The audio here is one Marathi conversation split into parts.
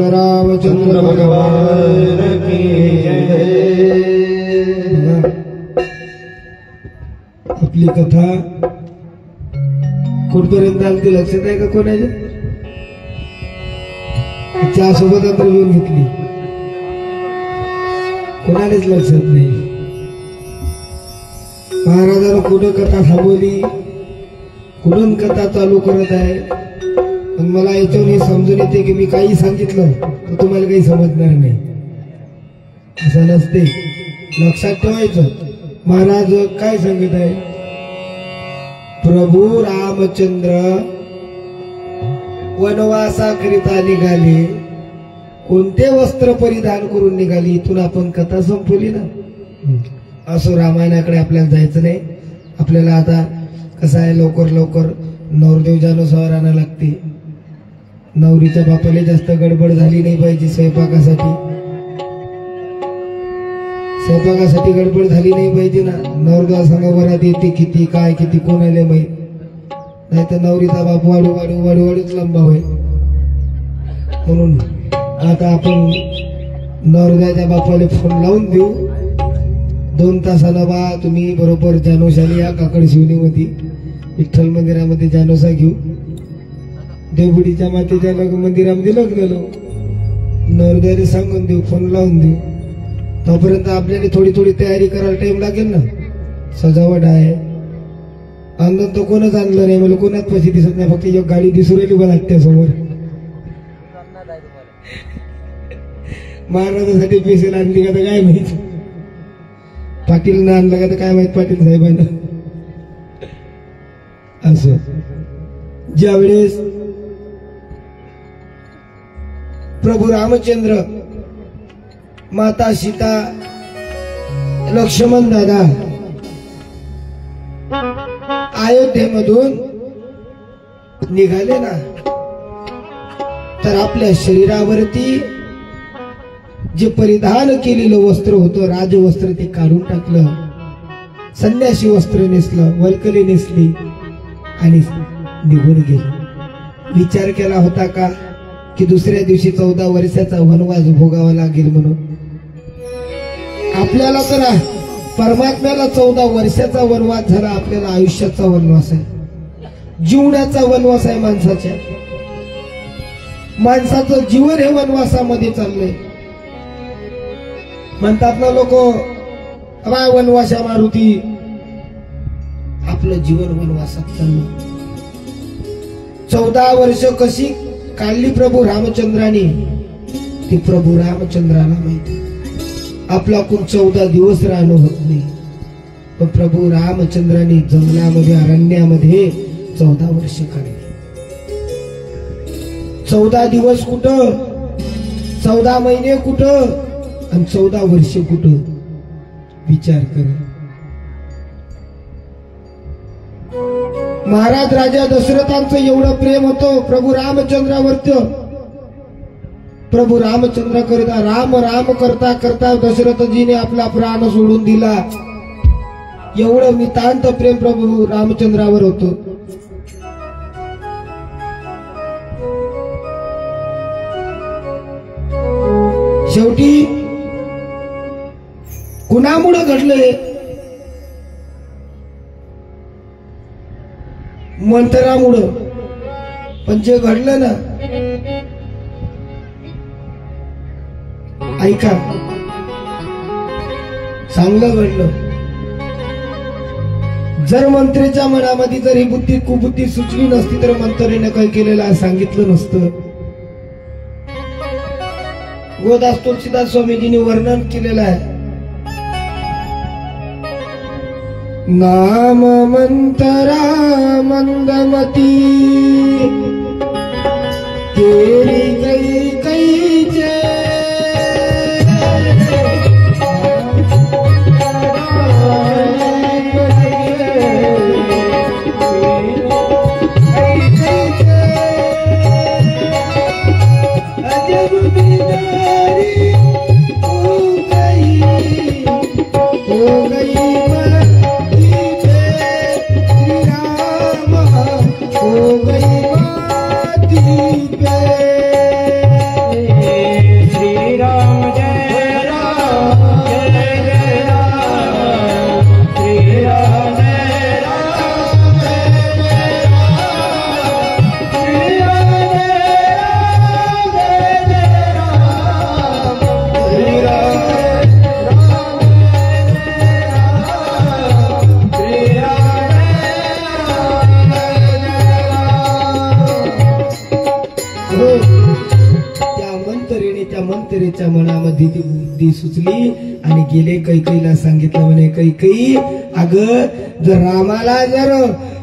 रामचंद्र भगवान की आपली कथा कुठपर्यंत आली ती लक्षात आहे का कोणाच्या? चहा सोबत अंतर्भून घेतली, कोणालाच लक्षात नाही. महाराजांना कुठं कथा थांबवली, कुठून कथा चालू करत आहे. पण मला याच्यावर समजून येते की मी काही सांगितलं तर तुम्हाला काही समजणार नाही, असं नसते. लक्षात ठेवायचं. महाराज काय सांगत आहे? प्रभू रामचंद्र वनवासाकरिता निघाले. कोणते वस्त्र परिधान करून निघाली? इथून आपण कथा संपवली ना. असो, रामायणाकडे आपल्याला जायचं नाही. आपल्याला आता कसं आहे, लवकर लवकर नवरदेव जानुसार आणायला लागते. नवरीच्या बापाला जास्त गडबड झाली नाही पाहिजे. स्वयंपाकासाठी गडबड झाली नाही पाहिजे ना. नवरदेवा सांगा वरात येते किती, काय किती, कोणाला माहित. नाही तर नवरीचा बाप वाढूच लंबा होईल. म्हणून आता आपण नवरदेवाच्या बापाला फोन लावून देऊ. 2 तासानं बा तुम्ही बरोबर जानोशाला या. काकड शिवणीमध्ये विठ्ठल मंदिरामध्ये जानोसा घेऊ. देवबुडीच्या मातेच्या मंदिरामध्ये गेलो. नवरदेवाला सांगून देऊ, फोन लावून देऊ. तोपर्यंत आपल्याला थोडी थोडी तयारी करायला टाइम लागेल ना. सजावट आहे. अंगण तर कोणच आणलं नाही, मला कोणाच पैसे दिसत नाही. फक्त एक गाडी दिसू राहिली बघा त्यासमोर. महाराजासाठी पैसे आणली का तर काय माहित. पाटील आणलं का तर काय माहित. पाटील साहेबांना असं ज्यावेळेस प्रभू रामचंद्र, माता सीता, लक्ष्मण दादा अयोध्येमधून निघाले ना, तर आपल्या शरीरावरती जे परिधान केलेलं वस्त्र होतं, राजवस्त्र, ते काढून टाकलं. संन्यासी वस्त्र नेसलं, वल्कली नेसली आणि निघून गेले. विचार केला होता का की दुसऱ्या दिवशी 14 वर्षाचा वनवास भोगावा लागेल म्हणून? आपल्याला तर परमात्म्याला 14 वर्षाचा वनवास झाला. आपल्याला आयुष्याचा वनवास आहे, जीवनाचा वनवास आहे. माणसाचं जीवन हे वनवासामध्ये चाललंय. म्हणतात ना लोक, काय वनवासा मारुती. आपलं जीवन वनवासात चाललं. 14 वर्ष कशी काढली प्रभू रामचंद्राने, ती प्रभू रामचंद्राला माहिती. आपल्याकडून 14 दिवस राहणं होत नाही, पण प्रभू रामचंद्राने जंगलामध्ये, अरण्यामध्ये 14 वर्ष काढली. 14 दिवस कुठं, 14 महिने कुठं, आणि 14 वर्ष कुठं? विचार करा. महाराज राजा दशरथांचं एवढं प्रेम होतं प्रभू रामचंद्रावरती. प्रभू रामचंद्र करता राम राम करता करता दशरथजीने आपला प्राण सोडून दिला. एवढं नितांत प्रेम प्रभू रामचंद्रावर होतं. शेवटी कुणामुळं घडलंय? मंथरामुळं. पण जे घडलं ना, ऐका, चांगलं घडलं. जर मंत्रीच्या मनामध्ये जर ही बुद्धी कुबुद्धी सुचली नसती तर मंत्रीने काय केलेलं सांगितलं नसतं. गोदास तुलसीदास स्वामीजींनी वर्णन केलेलं आहे. नाम मंतरा मंदमती केली कई कैचे मंत्रीच्या मनामध्ये ती बुद्धी सुचली आणि गेले कैकेयीला सांगितलं, म्हणे कैकेयी, अगं जर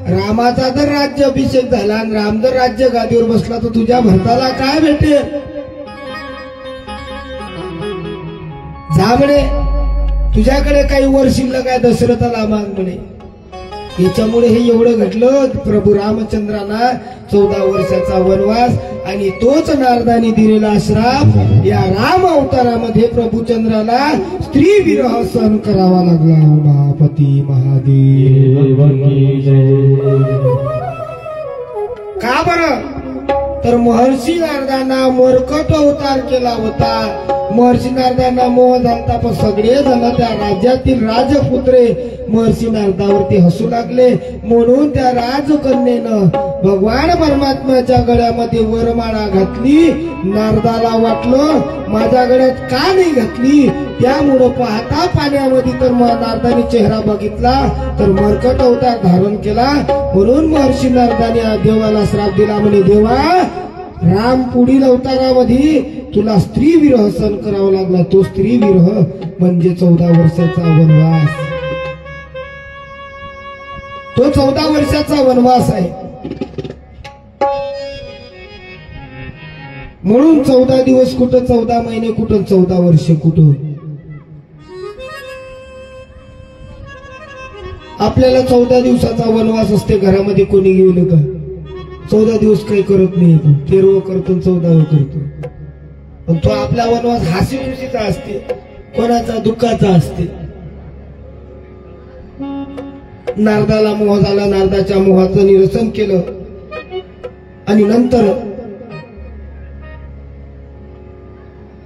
रामाचा जर राज्याभिषेक झाला आणि राम जर राज्य गादीवर बसला तर तुझ्या भरताला काय भेटेल? जा म्हणे, तुझ्याकडे काही वर शिल्लक आहे दशरथाला माग म्हणे. याच्यामुळे हे एवढं घडलं. प्रभू रामचंद्रांना 14 वर्षाचा वनवास आणि तोच नारदाने दिलेला आश्रम या राम अवतारामध्ये प्रभूचंद्राला स्त्री विरह सहन करावा लागला. महापती महादेव की जय. का बरं? तर महर्षी नारदांना मोरकट अवतार केला होता. महर्षी नारदांना मोह झालता, पण सगळे जण त्या राज्यातील राजपुत्रे महर्षी नारदावरती हसू लागले. म्हणून त्या राजकन्येनं भगवान परमात्म्याच्या गळ्यामध्ये वरमाळा घातली. नारदाला वाटलं माझ्या गळ्यात का नाही घातली, त्यामुळं पाहता पाण्यामध्ये तर नारदाने चेहरा बघितला तर मरकट अवतार धारण केला. म्हणून महर्षी नारदाने देवाला श्राप दिला, म्हणे देवा, राम पुढील अवतारामध्ये तुला स्त्री विरह सहन करावा लागला. तो स्त्री विरह म्हणजे 14 वर्षाचा वनवास. तो 14 वर्षाचा वनवास आहे. म्हणून 14 दिवस कुठं, 14 महिने कुठं, 14 वर्ष कुठं. आपल्याला 14 दिवसाचा वनवास असते. घरामध्ये कोणी गेलं का 14 दिवस काही करत नाही, 13 करतो 14 करतो. पण तो आपला वनवास हास्य खुशीचा असते, कोणाचा दुःखाचा असते. नारदाला मोह झाला, नारदाच्या मोहाचं निरसन केलं आणि नंतर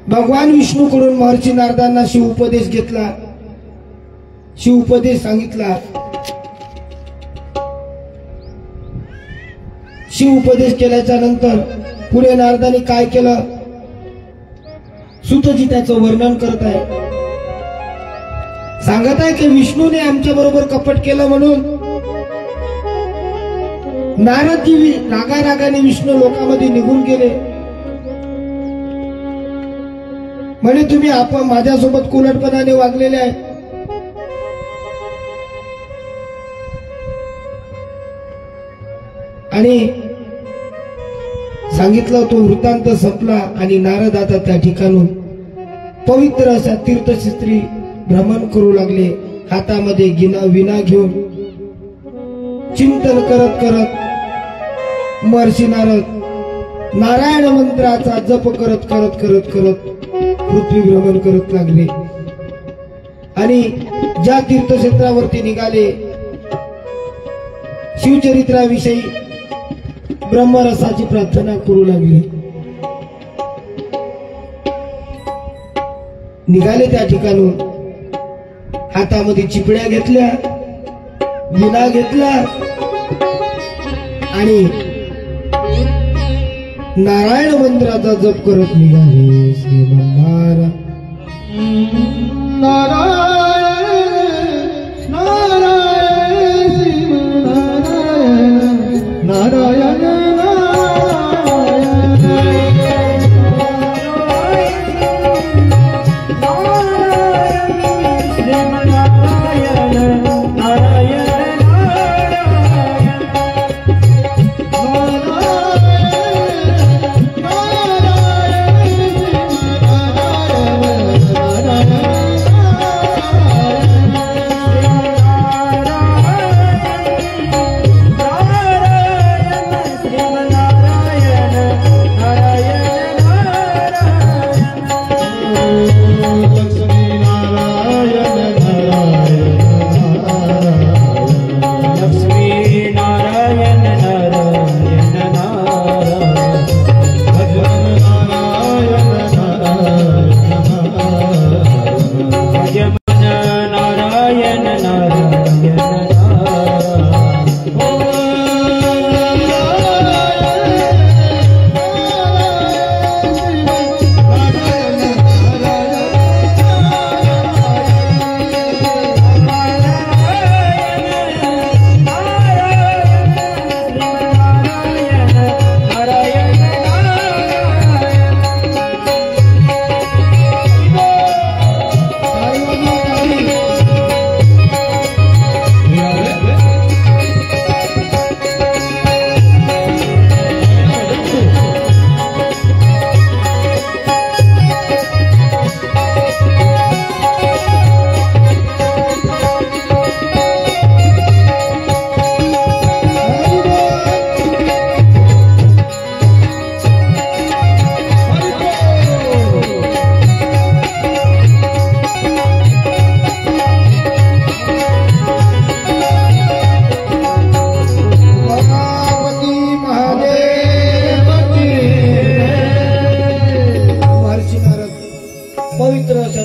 भगवान विष्णूकडून महर्षी नारदांना शिव उपदेश घेतला. शिव उपदेश सांगितला. शिव उपदेश केल्याच्या नंतर पुढे नारदांनी काय केलं, सुतजी त्याचं वर्णन करत आहे. सांगत आहे की विष्णूने आमच्या बरोबर कपट केलं म्हणून नारदजी रागारागाने विष्णू लोकांमध्ये निघून गेले. म्हणे तुम्ही आपण माझ्यासोबत कुलटपणाने वागलेले आहे. आणि सांगितलं. तो वृत्तांत संपला आणि नारद आता त्या ठिकाणून पवित्र अशा तीर्थक्षेत्री भ्रमण करू लागले. हातामध्ये विणा घेऊन चिंतन करत करत महर्षी नारद नारायण मंत्राचा जप करत करत करत करत पृथ्वी भ्रमण करत लागले. आणि ज्या तीर्थक्षेत्रावरती निघाले शिवचरित्राविषयी ब्रह्मरसाची प्रार्थना करू लागले. निघाले त्या ठिकाणून हातामध्ये चिपड्या घेतल्या, विणा घेतला आणि नारायण मंत्राचा जप करत निघाले. श्रीमंनारायण नारायण नारायण श्रीमंनारायण नारायण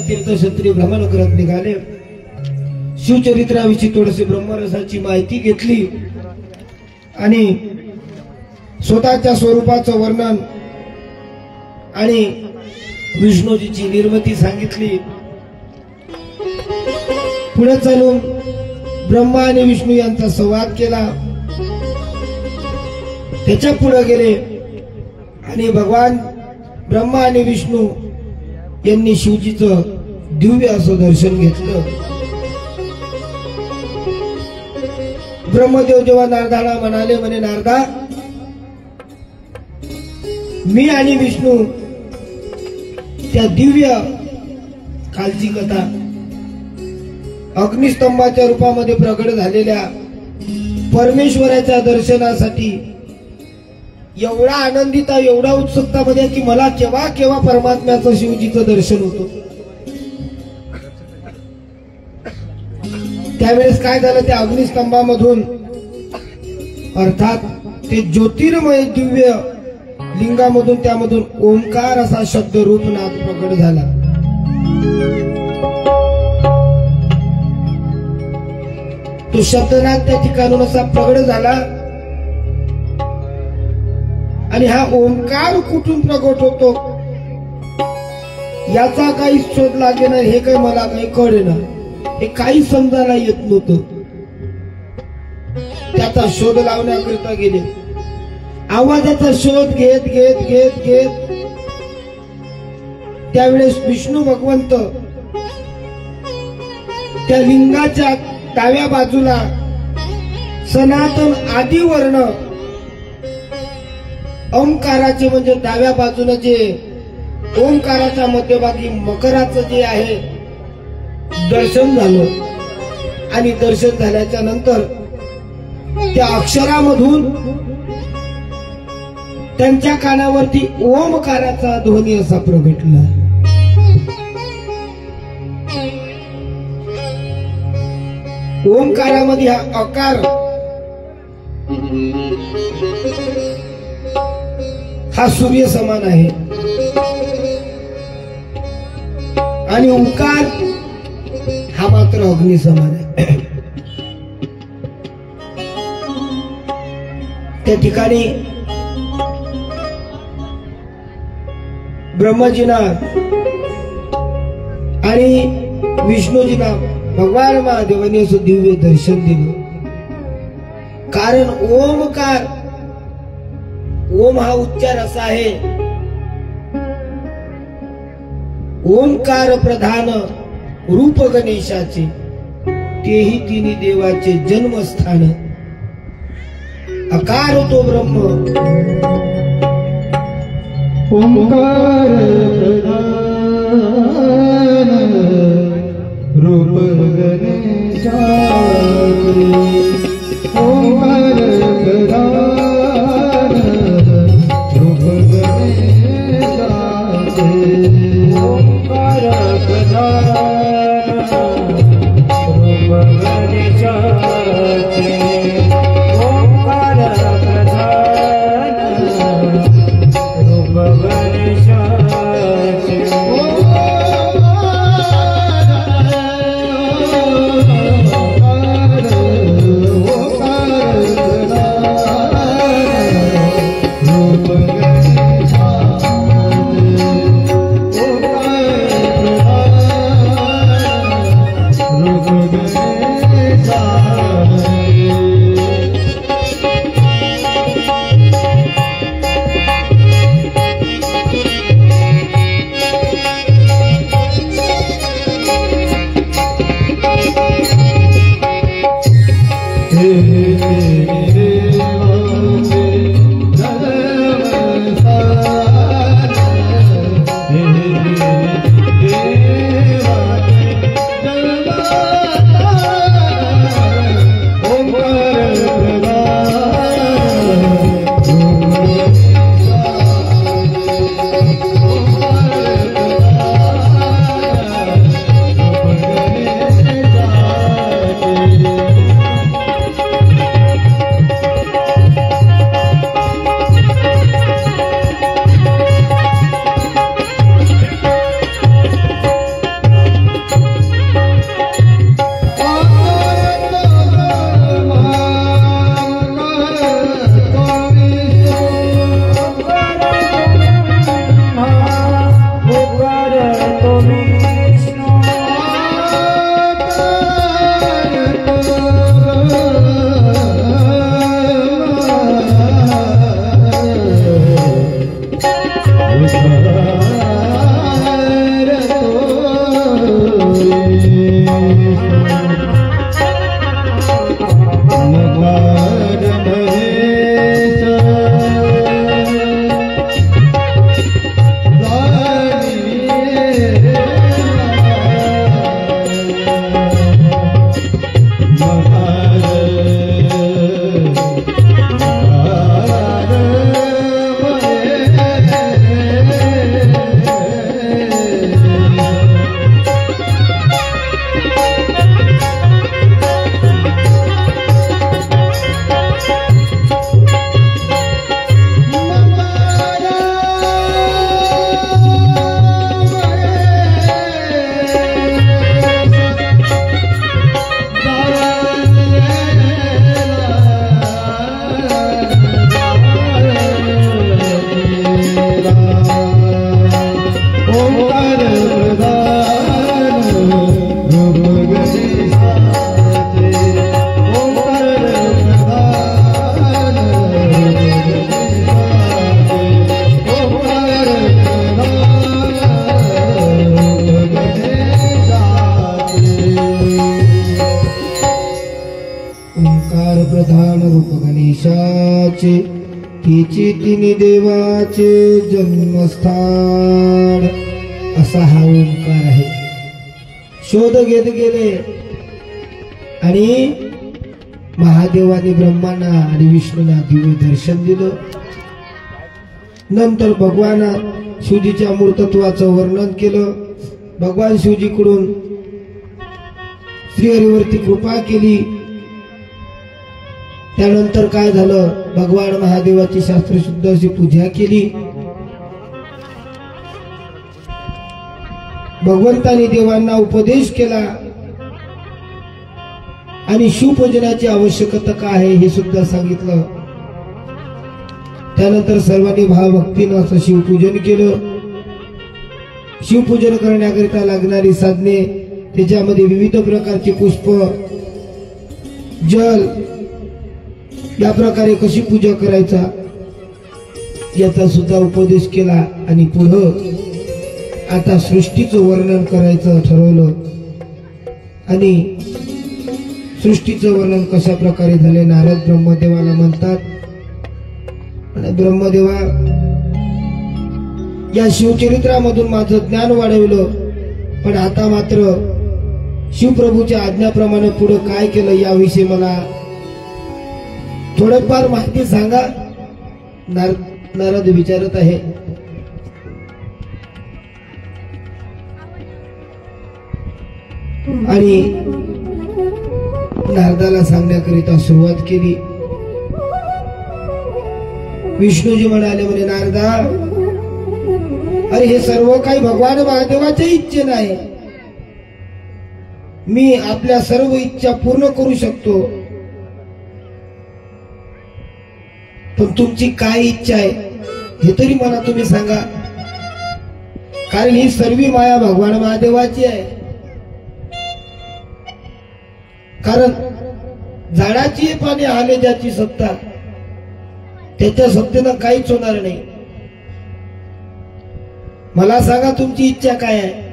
तीर्थक्षेत्री भ्रमण करत निघाले. शिवचरित्राविषयी थोडीशी ब्रह्मरसाची माहिती घेतली आणि स्वतःच्या स्वरूपाचं वर्णन आणि विष्णूजीची निर्मिती सांगितली. पुढे चालून ब्रह्मा आणि विष्णू यांचा संवाद केला. त्याच्या पुढे गेले आणि भगवान ब्रह्मा आणि विष्णू यांनी शिवजीचं दिव्य असं दर्शन घेतलं. ब्रह्मदेव जेव्हा नारदाला म्हणाले, म्हणे नारदा, मी आणि विष्णू त्या दिव्य कालची कथा अग्निस्तंभाच्या रूपामध्ये प्रगट झालेल्या परमेश्वराच्या दर्शनासाठी एवढा आनंदित, एवढा उत्सुकतामध्ये की मला केव्हा केव्हा परमात्म्याचं शिवजीचं दर्शन होतं. त्यावेळेस काय झालं, त्या अग्निस्तंभामधून अर्थात ते ज्योतिर्मय दिव्य लिंगामधून त्यामधून ओंकार असा शब्द रूपनाद प्रकट झाला. तो शब्दनाद त्या ठिकाणून असा प्रगट झाला आणि हा ओंकार कुठून प्रगट होतो याचा काही शोध लागे ना, हे काही मला काही कळे ना, हे काही समजायला येत नव्हतं. त्याचा शोध लावण्याकरिता गेले. आवाजाचा शोध घेत घेत घेत घेत त्यावेळेस विष्णू भगवंत त्या लिंगाच्या डाव्या बाजूला सनातन आदिवर्ण ओंकाराचे, म्हणजे डाव्या बाजूने जे ओंकाराच्या मध्यभागी मकराचं जे आहे दर्शन झालं. आणि दर्शन झाल्याच्या नंतर त्या अक्षरामधून त्यांच्या कानावरती ओमकाराचा ध्वनी असा प्रगटला. ओंकारामध्ये हा अकार हा सूर्य समान आहे आणि ओंकार हा मात्र अग्नी समान आहे. त्या ठिकाणी ब्रह्मजीना आणि विष्णूजीना भगवान महादेवाने असं दिव्य दर्शन दिलं. कारण ओमकार, ओम हा उच्चार असा आहे, ओंकार प्रधान रूप गणेशाचे, तेही तिन्ही देवाचे जन्मस्थान. अकार तो ब्रह्म, ओंकार प्रधान रूप गणेशाचे, ओंकार प्रधान रूप गणेशाचे, ओंकार प्रधान रूप गणेशाचे, ओंकार प्रधान रूप गणेशाचे. गणेशाचे, तिची तिन्ही देवाचे जन्मस्थान. असा हा ओंकार आहे. शोध घेत गेले आणि महादेवाने ब्रह्मांना आणि विष्णूंना दिव्य दर्शन दिलं. नंतर भगवान शिवजीच्या मूर्तत्वाचं वर्णन केलं. भगवान शिवजीकडून श्रीहरीवरती कृपा केली. त्यानंतर काय झालं, भगवान महादेवाची शास्त्रशुद्ध अशी पूजा केली. भगवंतानी देवांना उपदेश केला आणि शिवपूजनाची आवश्यकता काय आहे हे सुद्धा सांगितलं. त्यानंतर सर्वांनी भावभक्तीनं असं शिवपूजन केलं. शिवपूजन करण्याकरिता लागणारी साधने, त्याच्यामध्ये विविध प्रकारची पुष्प, जल, या प्रकारे कशी पूजा करायचा याचा सुद्धा उपदेश केला. आणि पुढं आता सृष्टीचं वर्णन करायचं ठरवलं. आणि सृष्टीचं वर्णन कशा प्रकारे झाले, नारद ब्रह्मदेवाला म्हणतात, ब्रह्मदेवा या शिवचरित्रामधून माझं ज्ञान वाढवलं, पण आता मात्र शिवप्रभूच्या आज्ञाप्रमाणे पुढे काय केलं याविषयी मला थोडंफार माहिती सांगा. नारद विचारत आहे. आणि नारदाला सांगण्याकरिता सुरुवात केली. विष्णूजी म्हणाले, म्हणे नारदा, अरे हे सर्व काही भगवान महादेवाच्या इच्छेने आहे. मी आपल्या सर्व इच्छा पूर्ण करू शकतो, पण तुमची काय इच्छा आहे हे तरी मला तुम्ही सांगा. कारण ही सर्व माया भगवान महादेवाची आहे. कारण झाडाची पाने आले ज्याची सत्ता, त्याच्या सत्तेनं काहीच होणार नाही. मला सांगा तुमची इच्छा काय आहे.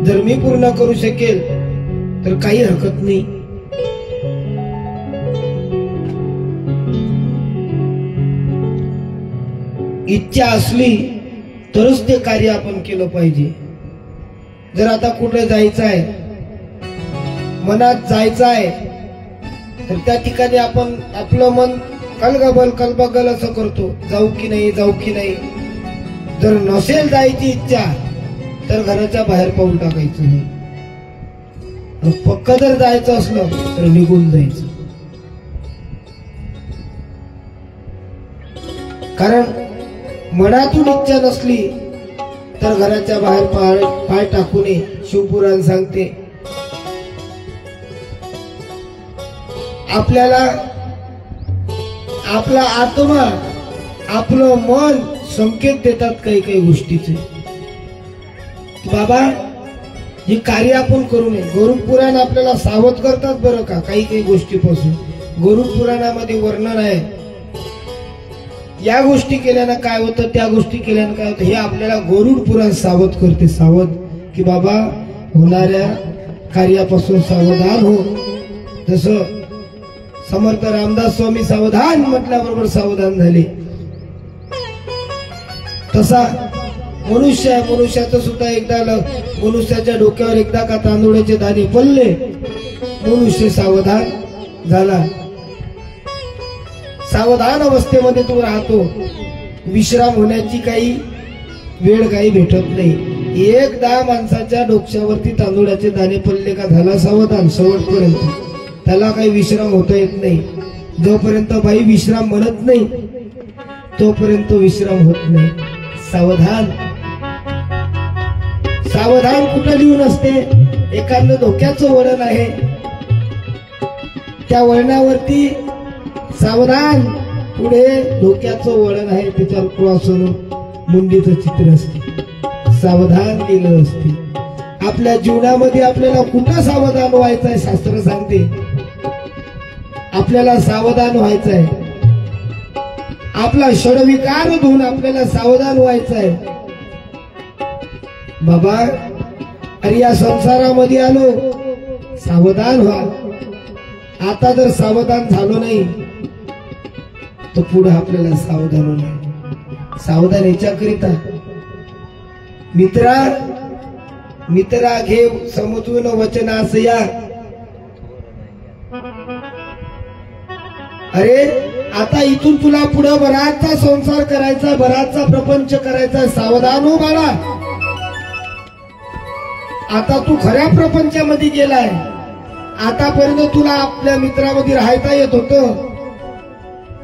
जर मी पूर्ण करू शकेल तर काही हरकत नाही. इच्छा असली तरच ते कार्य आपण केलं पाहिजे. जर आता कुठे जायचं आहे, मनात जायचं आहे, तर त्या ठिकाणी आपण आपलं मन कलबगल असं करतो, जाऊ की नाही जाऊ की नाही. जर नसेल जायची इच्छा तर घराच्या बाहेर पाऊल टाकायचं नाही. पक्क जर जायचं असलं तर निघून जायचं. कारण मनातून इच्छा नसली तर घराच्या बाहेर पाय टाकू नये. शिवपुराण सांगते, आपल्याला आपला आत्मा, आपलं मन संकेत देतात काही काही गोष्टीचे. बाबा हे कार्य आपण करू नये. गरुड पुराण आपल्याला सावध करतात बरं का काही काही गोष्टीपासून. गरुड पुराणामध्ये वर्णन आहे, या गोष्टी केल्यानं काय होतं, त्या गोष्टी केल्यानं काय होतं, हे आपल्याला गरुड पुराण सावध करते. सावध की बाबा होणाऱ्या कार्यापासून सावधान हो. जसं समर्थ रामदास स्वामी सावधान म्हटल्याबरोबर सावधान झाले, तसा मनुष्य आहे. मनुष्याचं सुद्धा एकदा मनुष्याच्या डोक्यावर एकदा का तांदूळाचे दाणे पडले, मनुष्य सावधान झाला. सावधान अवस्थेमध्ये तो राहतो. विश्राम होण्याची काही वेळ काही भेटत नाही. एकदा माणसाच्या डोक्यावरती तांदूळाचे दाणे पडले का झाला सावधान शेवटपर्यंत. त्याला काही विश्राम होता येत नाही. जोपर्यंत बाई विश्राम म्हणत नाही तोपर्यंत विश्राम होत नाही. सावधान सावधान कुठं लिहून असते. एखादं धोक्याचं वळण आहे, त्या वळणावरती सावधान, पुढे धोक्याचं वळण आहे, त्याच्यावर क्रॉस मुंडीचं चित्र असते, सावधान लिहिलं असते. आपल्या जीवनामध्ये आपल्याला कुठं सावधान व्हायचं आहे शास्त्र सांगते. आपल्याला सावधान व्हायचं आहे. आपला षडविकार धुवून आपल्याला सावधान व्हायचं आहे. बाबा अरे या संसारामध्ये आलो, सावधान व्हा. आता जर सावधान झालो नाही तर पुढे आपल्याला सावधान होणार. सावधान याच्याकरिता मित्रा घे समजून वचनास या. अरे आता इथून तुला पुढे बराचसा संसार करायचा, बराचसा प्रपंच करायचा. सावधान हो बाळा. आता तू खऱ्या प्रपंचामध्ये गेलाय. आतापर्यंत तुला आपल्या मित्रामध्ये राहायला येत होतं,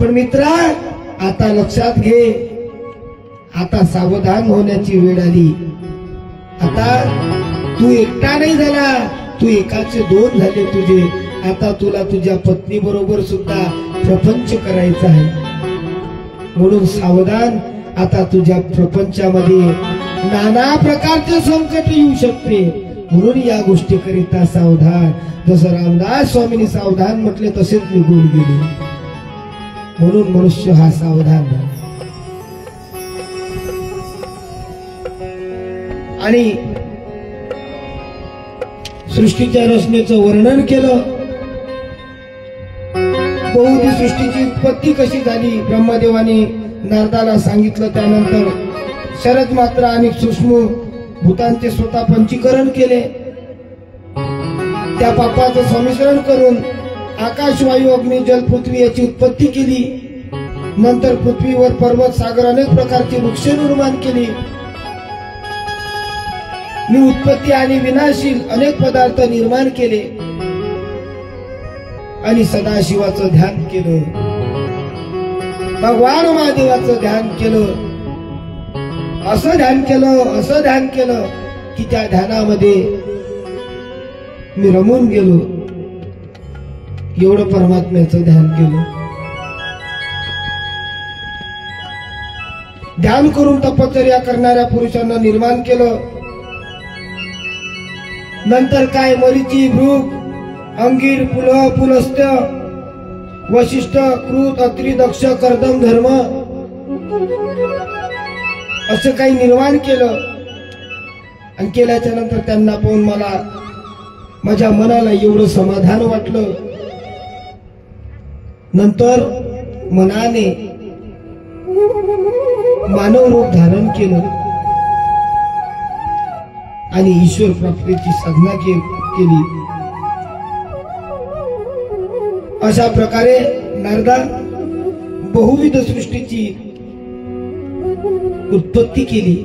पण मित्रा आता लक्षात घे, आता सावधान होण्याची वेळ आली. आता तू एकटा नाही झाला, तू एकाचे दोन झाले तुझे. आता तुला तुझ्या पत्नी बरोबर सुद्धा प्रपंच करायचा आहे. म्हणून सावधान, आता तुझ्या प्रपंचामध्ये नाना प्रकारचे संकट येऊ शकते. म्हणून या गोष्टीकरिता सावधान. जसं रामदास स्वामींनी सावधान म्हटले तसेच निघून गेले. म्हणून मनुष्य हा सावधान आहे. आणि सृष्टीच्या रचनेचं वर्णन केलं. बहुधी सृष्टीची उत्पत्ती कशी झाली ब्रह्मदेवाने नारदाला सांगितलं. त्यानंतर शरद मात्रा आणि सूक्ष्म भूतांचे स्वतः पंचीकरण केले. त्या पापाचं संमिश्रण करून आकाश, वायू, अग्नी, जल, पृथ्वी याची उत्पत्ती केली. नंतर पृथ्वीवर पर्वत, सागर, अनेक प्रकारचे वृक्ष निर्माण केली. मी उत्पत्ती आणि विनाशील अनेक पदार्थ निर्माण केले आणि सदाशिवाचं ध्यान केलं. भगवान महादेवाचं ध्यान केलं. असं ध्यान केलं की त्या ध्यानामध्ये मी रमून गेलो. एवढं परमात्म्याचं ध्यान केलं. ध्यान करून तपश्चर्या करणाऱ्या पुरुषांना निर्माण केलं. नंतर काय मरीची, भृग, अंगीर, पुलस्त्य, वशिष्ठ, कृत, अत्रि, दक्ष, कर्दम, धर्म असं काही निर्माण केलं. आणि केल्याच्या नंतर त्यांना पाहून माझ्या मनाला एवढं समाधान वाटलं. नंतर मनाने मानव रूप धारण केलं आणि ईश्वर प्राप्तीची साधना केली. अशा प्रकारे नारदा बहुविध सृष्टीची उत्पत्ती केली.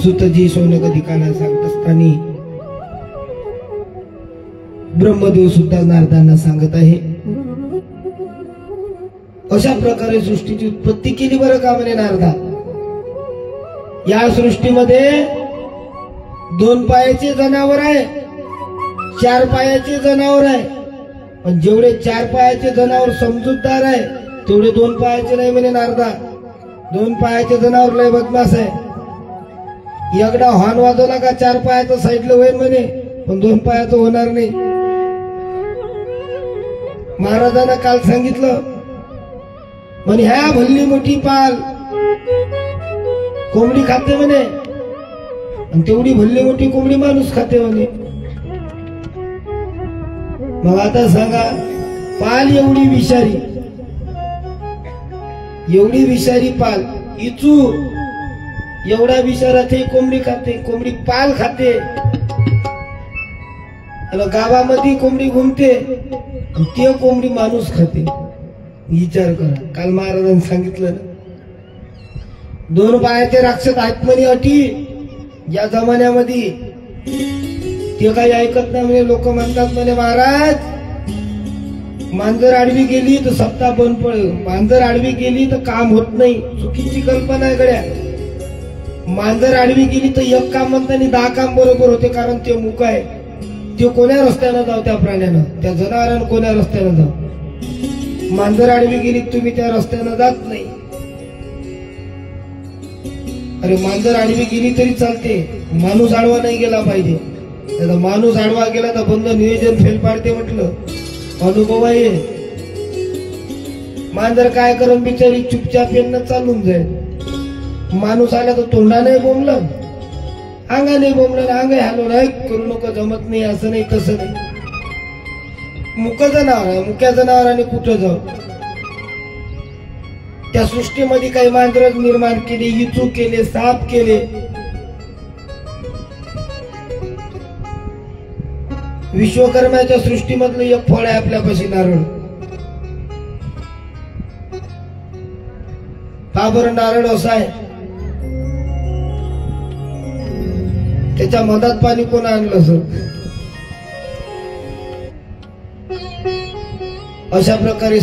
सुतजी शौनकादिकांना सांगत असताना ब्रह्मदेव सुद्धा नारदांना सांगत आहे. अशा प्रकारे सृष्टीची उत्पत्ती केली बरं का म्हणे नारदा. या सृष्टीमध्ये 2 पायाचे जनावर आहे, 4 पायाचे जनावर आहे. पण जेवढे 4 पायाचे जनावर समजूतदार आहे तेवढे 2 पायाचे नाही म्हणे नारदा. 2 पायाचे जनावर लय बदमाश आहे. एकदा हॉर्न वाजवला का 4 पायाचं साईडला होईल म्हणे, पण 2 पायाचं होणार नाही. महाराजांना काल सांगितलं म्हणे ह्या भल्ली मोठी पाल कोंबडी खाते म्हणे, आणि तेवढी भल्ली मोठी कोंबडी माणूस खाते म्हणे. मग आता सांगा, पाल एवढी विषारी पाल, इचू एवढा विषारा ते कोंबडी खाते, कोंबडी पाल खाते. गावामध्ये कोंबडी घुमते, ते कोंबडी माणूस खाते. विचार करा. काल महाराजांनी सांगितलं 2 पायाचे राक्षस आहेत म्हणे अटी या जमान्यामध्ये. ते काही ऐकत नाही म्हणे. लोक म्हणतात म्हणे महाराज मांजर आडवी गेली तर सप्ताह बंद पडेल, मांजर आडवी गेली तर काम होत नाही. चुकीची कल्पना आहे गड्या. मांजर आडवी गेली तर एक काम म्हणताना 10 काम बरोबर होते, कारण ते मुक आहे. ते कोण्या रस्त्यानं जाऊ, त्या प्राण्यानं, त्या जनावरांना कोण्या रस्त्यानं जाऊ. मांजर आडवी गेली तुम्ही त्या रस्त्यानं जात नाही. अरे मांजर आडवी गेली तरी चालते, माणूस आडवा नाही गेला पाहिजे. त्याचा माणूस आडवा गेला तर बंद नियोजन फेल पाडते म्हटलं. अनुभव आहे. मांजर काय करून बिचारी चुपचाप येणं चालून जाईल. माणूस आला तर तोंडाने बोंबलं, अंगाने बोंबलं, अंग हॅलो नाही करू नको, जमत नाही, असं नाही तसं नाही. मुक जनावर आहे, मुक्या जनावरांनी कुठं जाऊ. त्या सृष्टीमध्ये काही मांजर निर्माण केली, इचू केले, साप केले. विश्वकर्म्याच्या सृष्टीमधलं एक फळ आहे आपल्यापाशी, नारळ. का बरं नारळ असा आहे? त्याच्या मधात पाणी कोण आणलं सर? अशा प्रकारे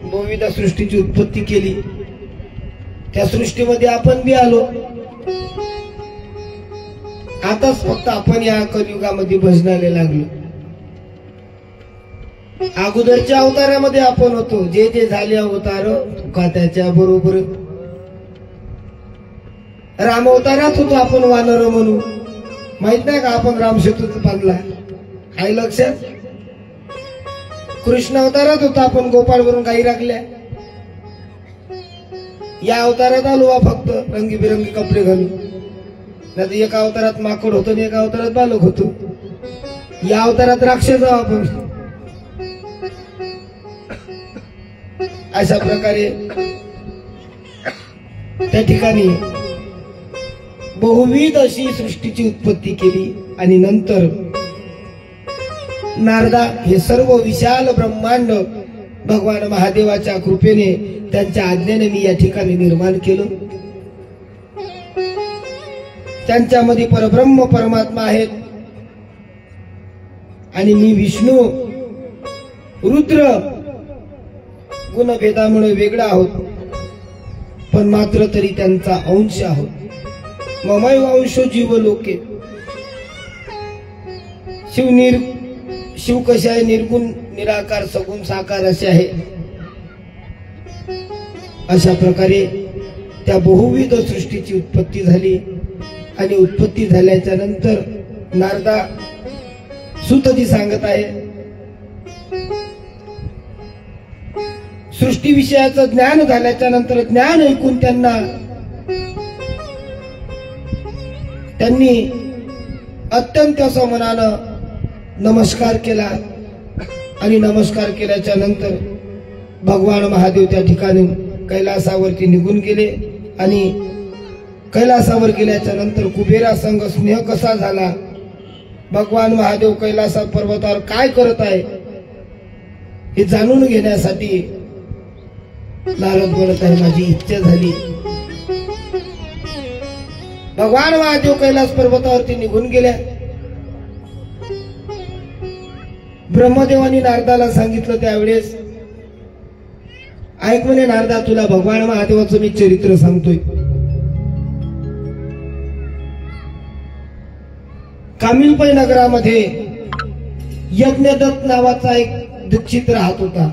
बहुविध सृष्टीची उत्पत्ती केली. त्या सृष्टीमध्ये आपण बी आलो. आताच फक्त आपण या कलियुगामध्ये भजनाला लागलो. अगोदरच्या अवतारामध्ये आपण होतो, जे जे झाले अवतार का त्याच्या बरोबर. राम अवतारात होतो आपण वानर म्हणून, माहित नाही का आपण राम सेतू बांधला, आहे लक्षात. कृष्ण अवतारात होतो आपण गोपाळ वरून गाई राखल्या. या अवतारात आलो फक्त रंगीबिरंगी कपडे घालून. नाही एका अवतारात माकड होतो आणि एका अवतारात बालक होतो. या अवतारात राक्षस आहो आपण. अशा प्रकारे त्या ठिकाणी बहुविध अशी सृष्टीची उत्पत्ती केली आणि नंतर नारदा हे सर्व विशाल ब्रह्मांड भगवान महादेवाच्या कृपेने त्यांच्या आज्ञेने मी या ठिकाणी निर्माण केलं. त्यांच्यामध्ये परब्रह्म परमात्मा आहेत आणि मी विष्णू रुद्र गुणभेदामुळे वेगळा आहोत, पण मात्र तरी त्यांचा अंश आहोत. ममैव अंशो जीव लोके. शिव कसे आहे, निर्गुण निराकार सगुण साकार असे आहे. अशा प्रकारे त्या बहुविध सृष्टीची उत्पत्ती झाली आणि उत्पत्ती झाल्याच्या नंतर नारदा सुतजी सांगत आहे, सृष्टी विषयाचं ज्ञान झाल्याच्या नंतर ज्ञान ऐकून त्यांनी अत्यंत असं मनानं नमस्कार केला आणि नमस्कार केल्याच्या नंतर भगवान महादेव त्या ठिकाणी कैलासावरती निघून गेले आणि कैलासावर गेल्याच्या नंतर कुबेरा संग स्नेह कसा झाला, भगवान महादेव कैलासा पर्वतावर काय करत आहे हे जाणून घेण्यासाठी नारद बोलत आहे, माझी इच्छा झाली. भगवान महादेव कैलास पर्वतावरती निघून गेल्या. ब्रह्मदेवानी नारदाला सांगितलं त्यावेळेस, ऐक म्हणे नारदा, तुला भगवान महादेवाचं मी चरित्र सांगतोय. कामिलपै नगरामध्ये यज्ञदत्त नावाचा एक दीक्षित राहत होता.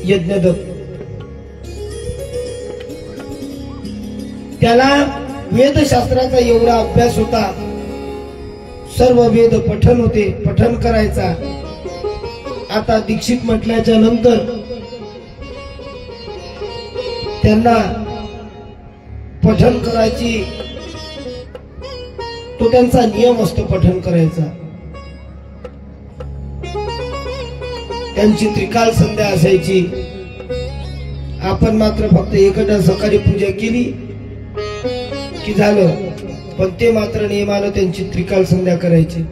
यज्ञदत्त त्याला वेदशास्त्राचा एवढा अभ्यास होता, सर्व वेद पठन होते, पठन करायचा. आता दीक्षित म्हटल्याच्या नंतर त्यांना पठन करायची, तो त्यांचा नियम असतो पठन करायचा. त्यांची त्रिकाल संध्या असायची. आपण मात्र फक्त एकदा सकाळी पूजा केली की झालं, पण ते मात्र नियमानं त्यांची त्रिकाल संध्या करायची.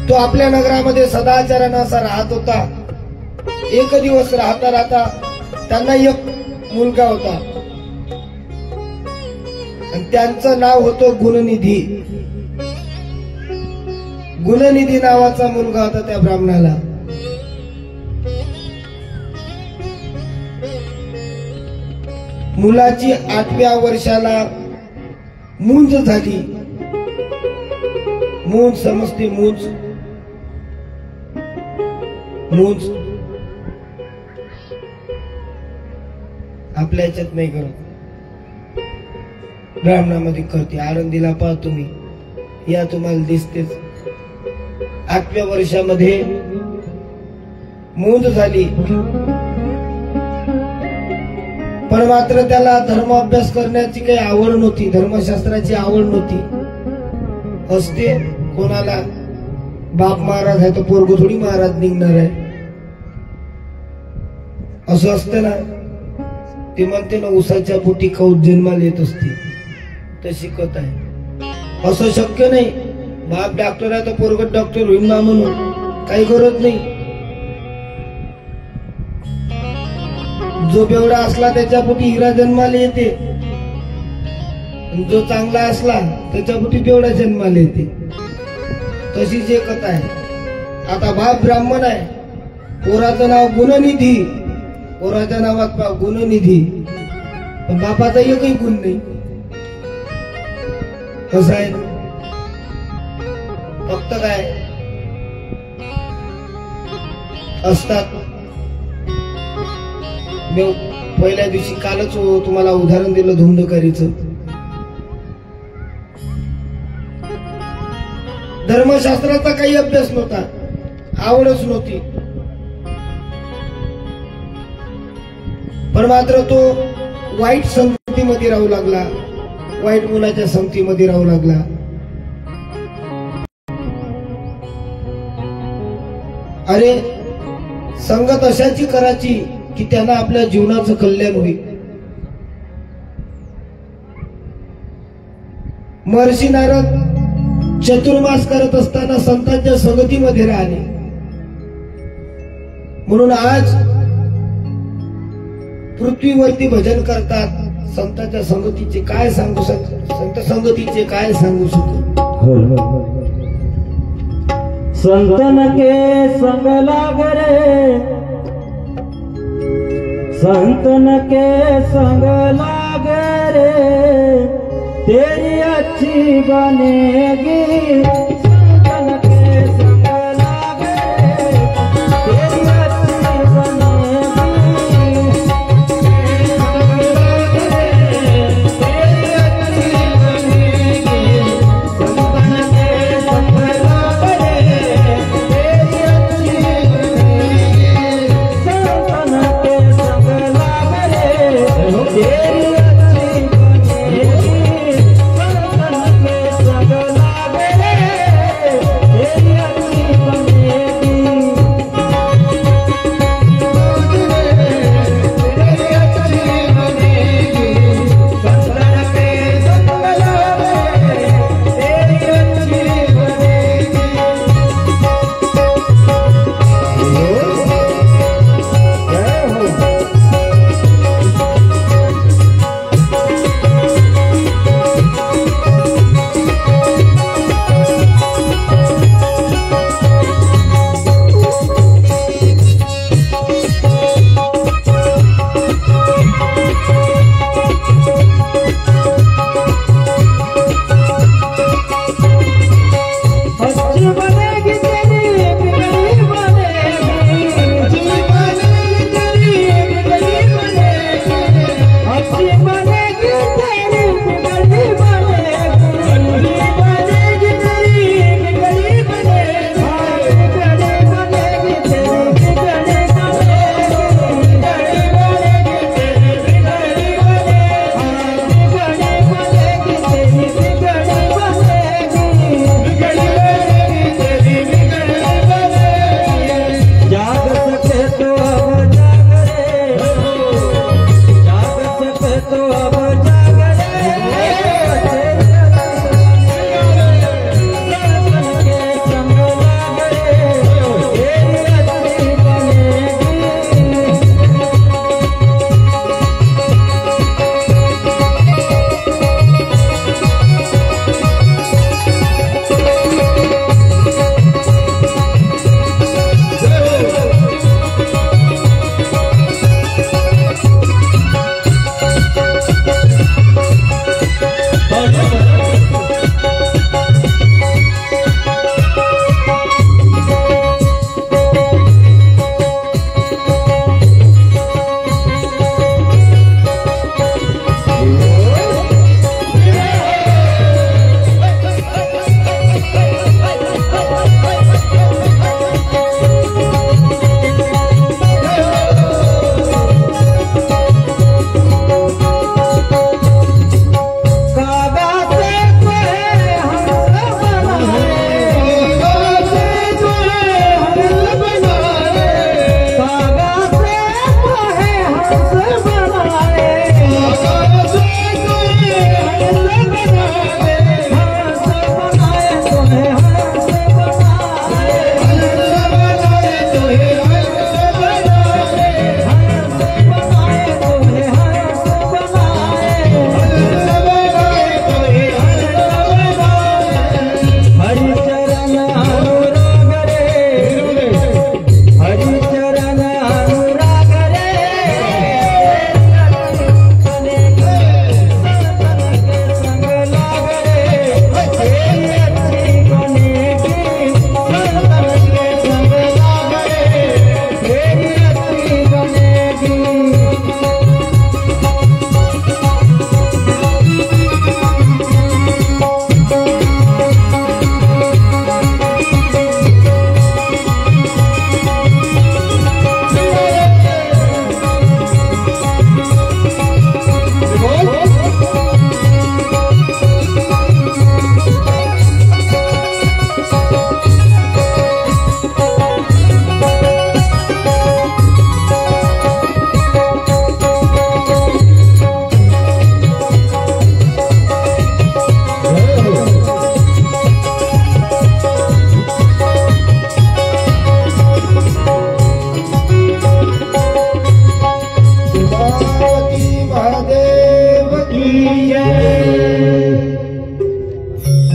तो आपल्या नगरामध्ये सदाचारानं असा राहत होता. एक दिवस राहता राहता त्यांना एक मुलगा होता आणि त्यांचं नाव होतं गुणनिधी. गुणनिधी नावाचा मुलगा होता त्या ब्राह्मणाला. मुलाची 8व्या वर्षाला मूंज झाली. मूंज समजते, मूंज मूंज आपल्या याच्यात नाही करत, ब्राह्मणामध्ये करते. आनंदीला पहा तुम्ही, या तुम्हाला दिसतेच. 8व्या वर्षामध्ये मूंज झाली, पण मात्र त्याला धर्म अभ्यास करण्याची काही आवड नव्हती, धर्मशास्त्राची आवड नव्हती. असते कोणाला, बाप महाराज आहे तर पोरगो थोडी महाराज निघणार आहे, असं असतं ना. ते म्हणते ना, उसाच्या पोटी कौत जन्माला येत असते, तशी कथा आहे. असं शक्य नाही. बाप डॉक्टर आहे तर पोरग डॉक्टर होईल ना म्हणून काही गरज नाही. जो बेवडा असला त्याच्या पोटी हिरा जन्माला येते, जो चांगला असला त्याच्या पोटी बेवडा जन्माला येते. तशीच एक कथा आहे. आता बाप ब्राह्मण आहे, पोराचं नाव गुणनिधी, पोराच्या नावात गुणनिधी, पण बापाचा एकही गुण नाही. कसं आहे फक्त काय असतात. मी पहिल्या दिवशी कालच तुम्हाला उदाहरण दिलं धुंदकारीचं. धर्मशास्त्राचा काही अभ्यास नव्हता, आवडच नव्हती, पण मात्र तो वाईट संगतीमध्ये राहू लागला, वाईट मुलाच्या संगतीमध्ये राहू लागला. अरे संगत अशाची करायची की त्यांना आपल्या जीवनाचं कल्याण होईल. महर्षी नारद चतुर्मास करत असताना संतांच्या संगतीमध्ये राहिले. म्हणून आज पृथ्वीवरती भजन करतात. संतांच्या संगतीचे काय सांगू शकतो, संत संगतीचे काय सांगू शकतो. संतन के संग लाग रे, संतन के संग लाग रे, तेरी अच्छी बनेगी. संतन के संग लाग रे, तेरी अच्छी बनेगी. तेरी अच्छी बनेगी. संतन के संग लाग रे, तेरी अच्छी बनेगी. संतन के संग लाग रे, तेरी अच्छी बनेगी. संतन के संग लाग रे,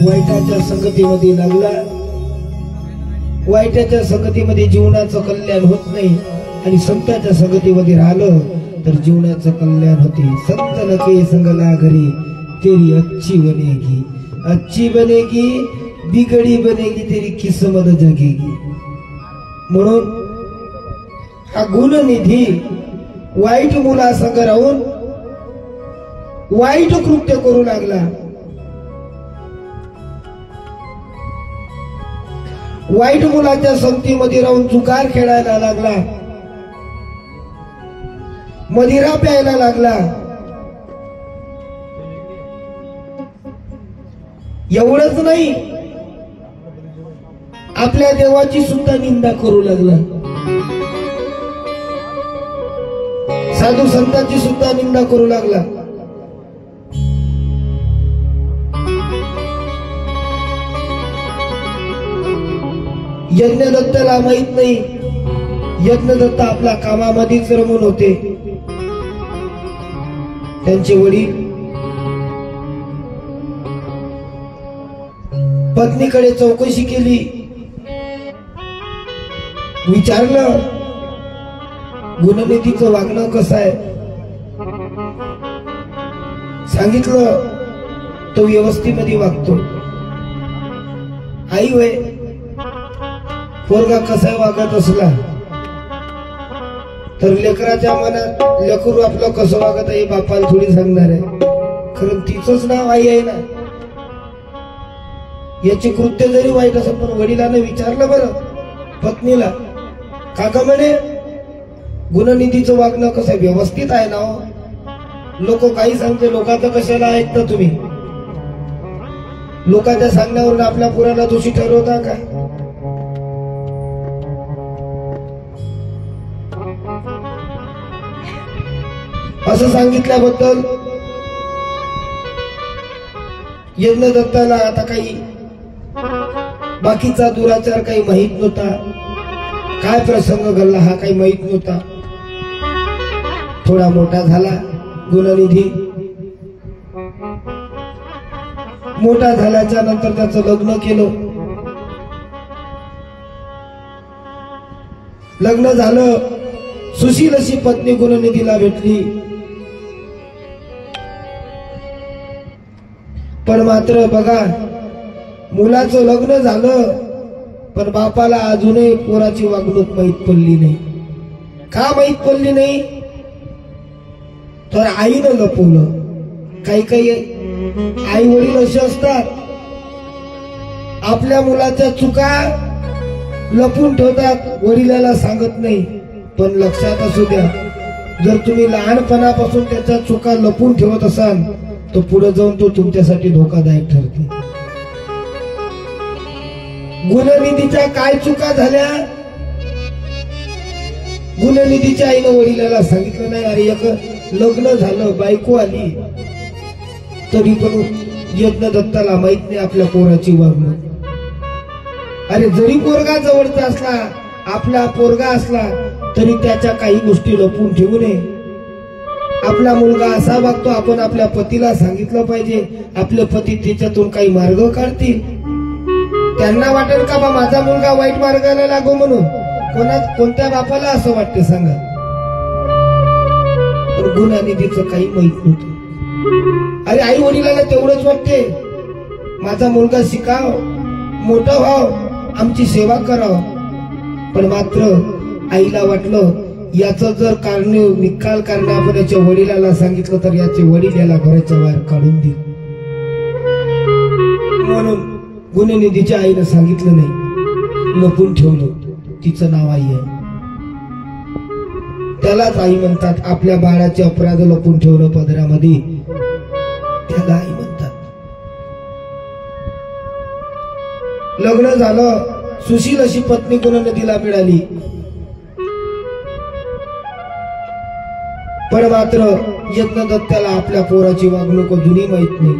वाईटाच्या संगतीमध्ये लागला, वाईटाच्या संगतीमध्ये जीवनाचं कल्याण होत नाही आणि संतांच्या संगतीमध्ये राहिलं तर जीवनाचं कल्याण होते. संत नके संगला घरी तेरी अच्छी बनेगी, अच्छी बनेगी, बिगड़ी बनेगी, तेरी किस्मत जगेगी. म्हणून हा गुणनिधी वाईट मुलासंग राहून वाईट कृत्य करू लागला. वाईट मुलाच्या संगतीमध्ये राहून जुगार खेळायला लागला, मदिरा प्यायला लागला. एवढंच नाही, आपल्या देवाची सुद्धा निंदा करू लागला, साधू संतांची सुद्धा निंदा करू लागला. यज्ञदत्ताला माहित नाही, यज्ञदत्त आपल्या कामामध्येच रमून होते. त्यांचे वडील पत्नीकडे चौकशी केली, विचारलं गुणनिधीचं वागणं कसं आहे. सांगितलं तो व्यवस्थेमध्ये वागतो. आई वय पोरगा कसा वागत असला तर लेकराच्या मनात लेकरू आपलं कसं वागत आहे बापाला थोडी सांगणार आहे. खरं तिचंच नाव आई आहे ना. याची कृत्य जरी वाईट असत पण वडिलांना विचारलं बरं पत्नीला, काका म्हणे गुणनिधीचं वागणं कसं आहे, व्यवस्थित आहे ना. लोक काही सांगते, लोकांचं कशाला ऐकता तुम्ही. लोकांच्या सांगण्यावरून आपल्या पुराला दोषी ठरवता का. असं सांगितल्याबद्दल यज्ञदत्ताला आता काही बाकीचा दुराचार काही माहित नव्हता, काय प्रसंग घडला हा काही माहित नव्हता. थोडा मोठा झाला गुणनिधी. मोठा झाल्याच्या नंतर त्याचं लग्न केलं. लग्न झालं, सुशील अशी पत्नी गुणनिधीला भेटली. पण मात्र बघा, मुलाचं लग्न झालं पण बापाला अजूनही पोराची वागणूक माहीत पडली नाही. का माहीत पडली नाही तर आईनं लपवलं. काही काही आई वडील असे असतात, आपल्या मुलाच्या चुका लपून ठेवतात, वडिलाला सांगत नाही. पण लक्षात असू द्या, जर तुम्ही लहानपणापासून त्याच्या चुका लपून ठेवत असाल तर पुढे जाऊन तो तुमच्यासाठी धोकादायक ठरते. गुणनिधीच्या काय चुका झाल्या, गुणनिधीच्या आईनं वडिलाला सांगितलं नाही. अरे एक लग्न झालं, बायको आली, तरी पण यज्ञदत्ताला माहित नाही आपल्या पोराची वागणूक. अरे जरी पोरगा जवळचा असला, आपला पोरगा असला तरी त्याच्या काही गोष्टी लपून ठेवू नये. आपला मुलगा असा वागतो, आपण आपल्या पतीला सांगितलं पाहिजे. आपले पती त्याच्यातून काही मार्ग काढतील. त्यांना वाटेल का बा माझा मुलगा वाईट मार्गाला लागो म्हणून. कोणत्या बापाला असं वाटते सांगा. पण गुणनिधीचं काही माहित नव्हतं. अरे आई वडिलांना तेवढंच वाटते माझा मुलगा शिकाव, मोठा व्हाव, आमची सेवा कराव. पण मात्र आईला वाटलं याचं जर कारण निकाल करणे आपण याच्या वडिलाला सांगितलं तर याचे वडील याला घराच्या बाहेर काढून देईल. म्हणून गुणनिधीच्या आईनं सांगितलं नाही, लपून ठेवलं. तिचं नाव आई आहे. त्यालाच आई म्हणतात. आपल्या बाळाचे अपराध लपून ठेवणं पदरामध्ये त्याला आई म्हणतात. लग्न झालं, सुशील अशी पत्नी गुणनिधीला मिळाली. पण मात्र यज्ञदत्ताला आपल्या पोराची वागणूक अजूनही माहित नाही.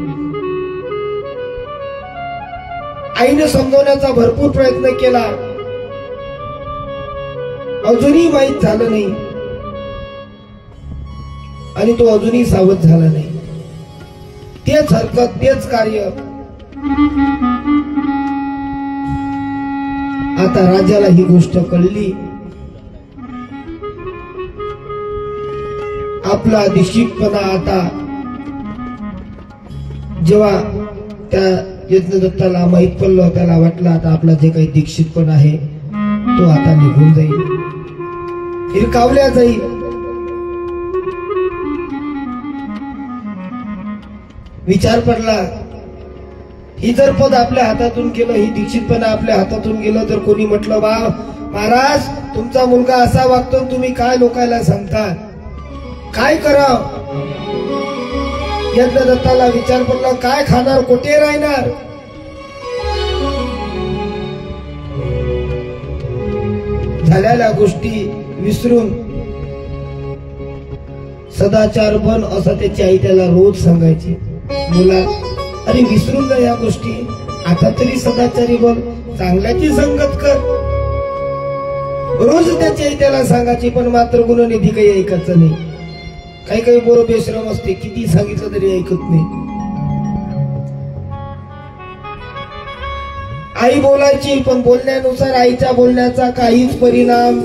आईने समजवण्याचा भरपूर प्रयत्न केला, अजूनही माहित झालं नाही. आणि तो अजूनही सावध झाला नाही. तेच हरकत, तेच कार्य आता राजाला ही गोष्ट कळली. आपला दीक्षितपणा आता जेव्हा त्या यज्ञदत्ताला माहित पडलं, त्याला वाटलं आता आपला जे काही दीक्षितपण आहे तो आता निघून जाईल, हिरकावल्या जाईल. विचार पडला, ही जर पद आपल्या हातातून गेलं, ही दीक्षितपणा आपल्या हातातून गेलं तर कोणी म्हटलं, वा महाराज तुमचा मुलगा असा वागतो, तुम्ही काय लोकांना सांगता, काय कराव. यज्ञदत्ताला विचार पडला, काय खाणार, कोठे राहणार. झालेल्या गोष्टी विसरून सदाचार बन असं त्याची आई त्याला रोज सांगायची. मुला, अरे विसरून जा या गोष्टी, आता तरी सदाचारी बन, चांगल्याची संगत कर. रोज त्याची आई त्याला सांगायची, पण मात्र गुणनिधी काही ऐकायचं नाही. काही काही बोर बेश्रम असते, किती सांगितलं तरी ऐकत नाही. आई बोलायची, पण बोलण्यानुसार आईच्या बोलण्याचा काहीच परिणाम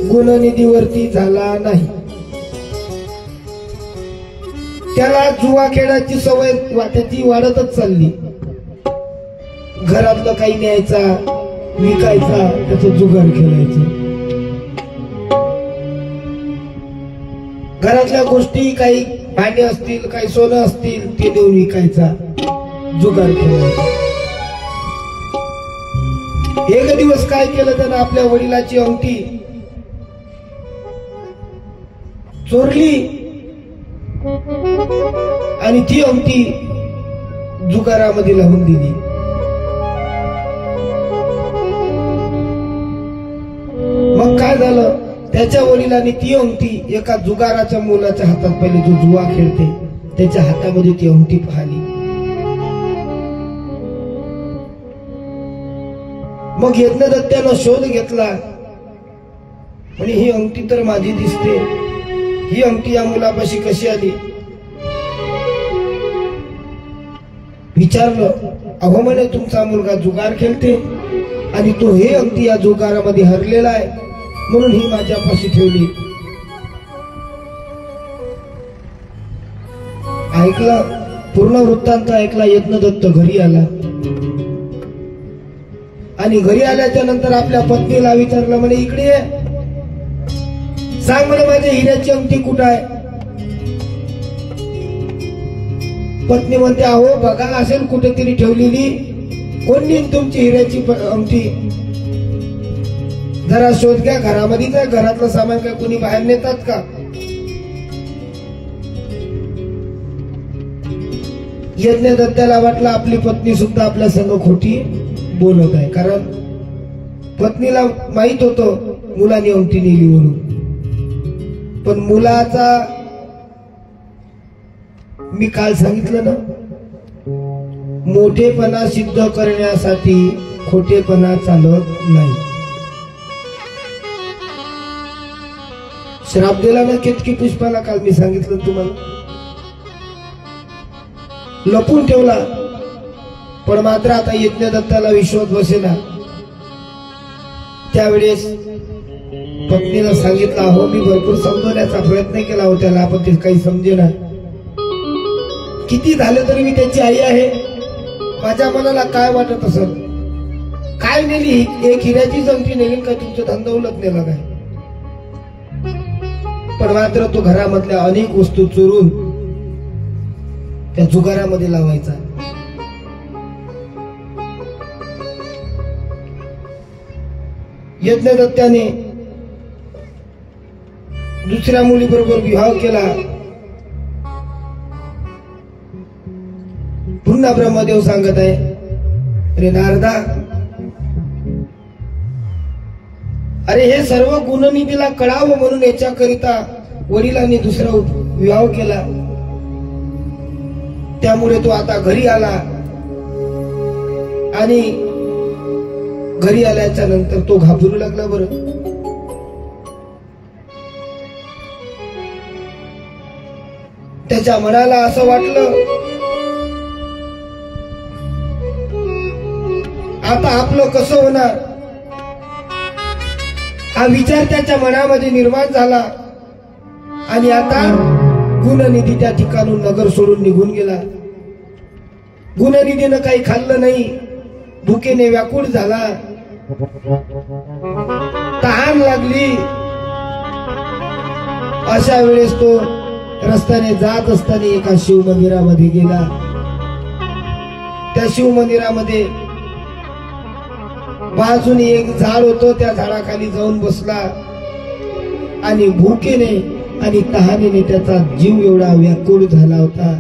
गुणनिधीवरती झाला नाही. त्याला जुवा खेळाची सवय त्याची वाढतच चालली. घरातलं काही न्यायचा, विकायचा, त्याचं जुगार खेळायचं. घरातल्या गोष्टी, काही भांडे असतील, काही सोनं असतील, ते देऊन विकायचा, जुगार खेळायचा. एक दिवस काय केलं त्यानं, आपल्या वडिलाची अंगठी चोरली आणि ती अंगठी जुगारामध्ये लावून दिली. मग काय झालं, त्याच्या वडिलांनी ती अंगठी एका जुगाराच्या मुलाच्या हातात पहिले, जो जुवा खेळते त्याच्या हातामध्ये ती अंगठी पाहिली. मग यज्ञदत्त्यानं शोध घेतला, म्हणे ही अंगठी तर माझी दिसते, ही अंगठी या मुलापाशी कशी आली. विचारलं, अहो म्हणे तुमचा मुलगा जुगार खेळते आणि तो हे अंगठी या जुगारामध्ये हरलेला आहे, म्हणून ही माझ्यापाशी ठेवली. ऐकला, पूर्ण वृत्तांत ऐकला. यज्ञदत्त घरी आला आणि घरी आल्याच्या नंतर आपल्या पत्नीला विचारलं, म्हणे इकडे ये, सांग म्हणे माझ्या हिऱ्याची अंगठी कुठं आहे. पत्नी म्हणते, अहो बघा असेल कुठेतरी ठेवलेली, कोणी तुमची हिऱ्याची अंगठी, जरा शोध घ्या, घरामध्येच आहे, घरातलं सामान काय कोणी बाहेर नेतात का. यज्ञदत्ताला वाटलं आपली पत्नी सुद्धा आपल्या संग खोटी बोलत आहे, कारण पत्नीला माहित होतं मुलाने अंगठी नेली म्हणून. पण मुलाचा, मी काल सांगितलं ना, मोठेपणा सिद्ध करण्यासाठी खोटेपणा चालत नाही. श्राप दिला ना केतकी पुष्पाला, काल मी सांगितलं तुम्हाला, लपून ठेवला. पण मात्र आता यज्ञदत्ताला विश्वास बसेना. त्यावेळेस पत्नीला सांगितलं, अहो मी भरपूर समजवण्याचा प्रयत्न केला होता त्याला, पण ते काही समजेना. किती झालं तरी मी त्याची आई आहे, माझ्या मनाला काय वाटत असेल, काय नेली, एक हिऱ्याची अंगठी नेली काय, तुमचं धंदा उलट नेला काय. पण मात्र तो घरामधल्या अनेक वस्तू चोरून त्या जुगारामध्ये लावायचा. यज्ञदत्ताने दुसऱ्या मुलीबरोबर विवाह केला. पुन्हा ब्रह्मदेव सांगत आहे, अरे नारदा, अरे हे सर्व गुणनिधीला कळावं म्हणून याच्याकरिता वडिलांनी दुसरा विवाह केला. त्यामुळे तो आता घरी आला आणि घरी आल्याच्या नंतर तो घाबरू लागला. बरं, त्याच्या मनाला असं वाटलं आता आपलं कसं होणार हा विचार त्याच्या मनामध्ये निर्माण झाला आणि आता गुणनिधी त्या ठिकाणून नगर सोडून निघून गेला. गुणनिधीनं काही खाल्लं नाही, भुकेने व्याकुळ झाला, तहान लागली. अशा वेळेस तो रस्त्याने जात असताना एका शिव मंदिरामध्ये गेला. त्या शिव मंदिरामध्ये बाजूने एक झाड होतं, त्या झाडाखाली जाऊन बसला आणि भुकेने आणि तहानेने त्याचा जीव एवढा व्याकुळ झाला होता.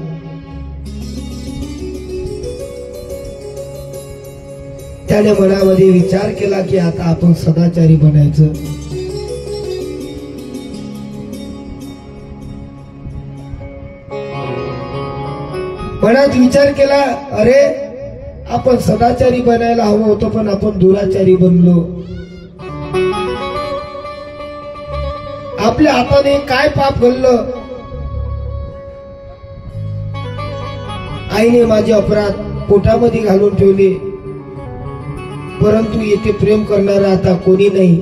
त्याने मनामध्ये विचार केला की आता आपण सदाचारी बनायचं. मनात विचार केला, अरे आपण सदाचारी बनायला हवं होतं पण आपण दुराचारी बनलो. आपल्या हाताने काय पाप घडलं. आईने माझे अपराध पोटामध्ये घालून ठेवले, परंतु येथे प्रेम करणारा आता कोणी नाही.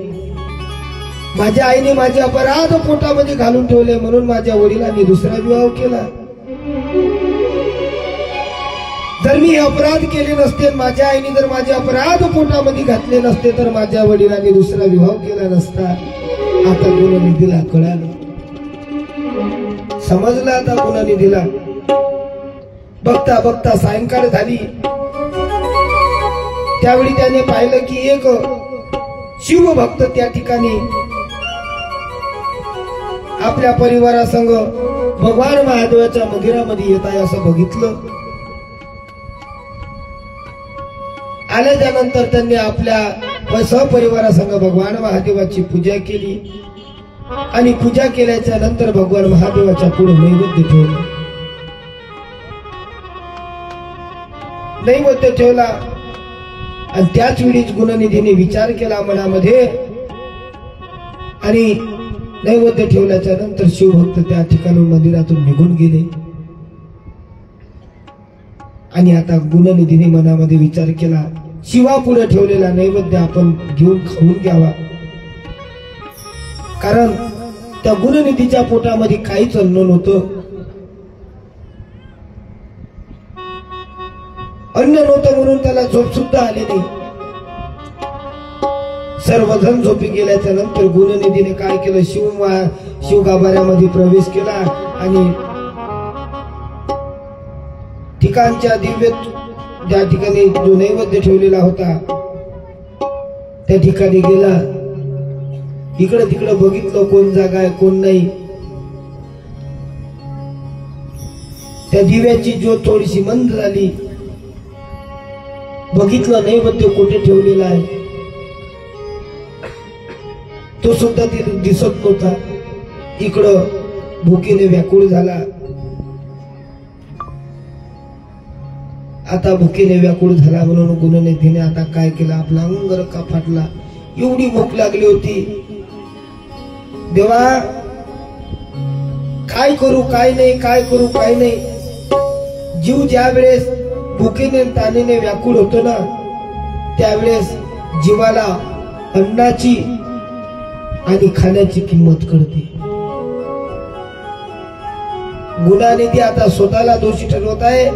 माझ्या आईने माझे अपराध पोटामध्ये घालून ठेवले म्हणून माझ्या वडिलांनी दुसरा विवाह केला. जर मी अपराध केले नसते, माझ्या आईने जर माझे अपराध पोटामध्ये घातले नसते तर माझ्या वडिलांनी दुसरा विवाह केला नसता. आता गुणनिधीला कळालं, समजलं आता गुणनिधीला. बघता बघता सायंकाळ झाली. त्यावेळी त्याने पाहिलं की एक शिवभक्त त्या ठिकाणी आपल्या परिवारासंग भगवान महादेवाच्या मंदिरामध्ये येत आहे असं बघितलं. आल्याच्या नंतर त्यांनी आपल्या सहपरिवारासंग भगवान महादेवाची पूजा केली आणि पूजा केल्याच्या नंतर भगवान महादेवाच्या पुढे नैवेद्य ठेवला. नैवेद्य ठेवला आणि त्याच वेळीच गुणनिधीने विचार केला मनामध्ये आणि नैवेद्य ठेवल्याच्या नंतर शिवभक्त त्या ठिकाणी मंदिरातून निघून गेले. आणि आता गुणनिधीने मनामध्ये विचार केला, शिवापुढे ठेवलेला नैवेद्य आपण घेऊन खाऊन घ्यावा, कारण त्या गुणनिधीच्या पोटामध्ये काहीच अन्न नव्हतं. अन्न नव्हतं म्हणून त्याला झोप सुद्धा आली नाही. सर्वजण झोपी गेल्याच्या नंतर गुणनिधीने काय केलं, शिवगाभाऱ्यामध्ये प्रवेश केला आणि ठिकाणच्या दिव्य ज्या ठिकाणी जो नैवेद्य ठेवलेला होता त्या ठिकाणी गेला. इकडे तिकडे बघितलं कोण जागा आहे कोण नाही. त्या दिव्याची ज्योत थोडीशी मंद झाली. बघितलं नैवेद्य कुठे ठेवलेला आहे तो सुद्धा तिथे दिसत नव्हता. इकडं भुकेने व्याकुळ झाला. आता भुकेने व्याकुळ झाला म्हणून गुणनिधीने आता काय केलं, आपला अंग रक्का फाटला. एवढी भूक लागली होती. देवा काय करू काय नाही, काय करू काय नाही. जीव ज्या वेळेस भुकेने तानेने व्याकुळ होतो ना त्यावेळेस जीवाला अन्नाची आणि खाण्याची किंमत कळते. गुणनिधी आता स्वतःला दोषी ठरवत आहे.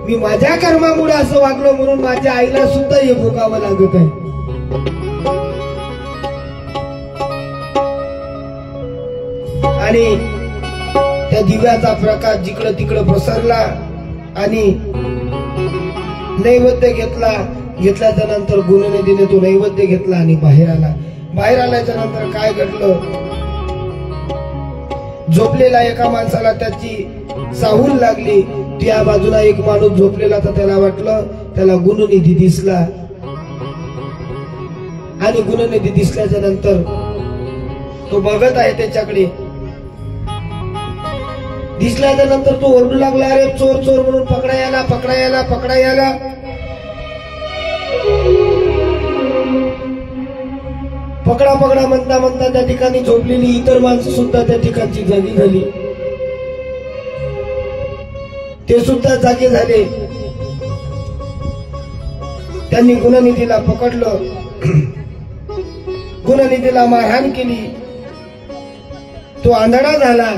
मी माझ्या कर्मामुळे असं वागलो म्हणून माझ्या आईला सुद्धा हे भोगावं लागत आहे. आणि त्या दिव्याचा प्रकाश जिकडं तिकडं पसरला आणि नैवेद्य घेतल्याच्या नंतर गुणनिधीने तो नैवेद्य घेतला आणि बाहेर आला. बाहेर आल्याच्या नंतर काय घडलं, झोपलेला एका माणसाला त्याची चाहूल लागली. त्या बाजूला एक माणूस झोपलेला तर त्याला वाटलं त्याला गुणनिधी दिसला आणि गुणनिधी दिसल्याच्या नंतर तो बघत आहे त्याच्याकडे. दिसल्याच्या नंतर तो ओरडू लागला, अरे चोर चोर म्हणून पकडा याला पकडा याला पकडा याला. पकडा पकडा म्हणता म्हणता त्या ठिकाणी झोपलेली इतर माणसं सुद्धा त्या ठिकाणची जागी झाली. ते सुद्धा जागे झाले. त्यांनी गुणनिधीला पकडलं, गुणनिधीला मारहाण केली. तो आंधळा झाला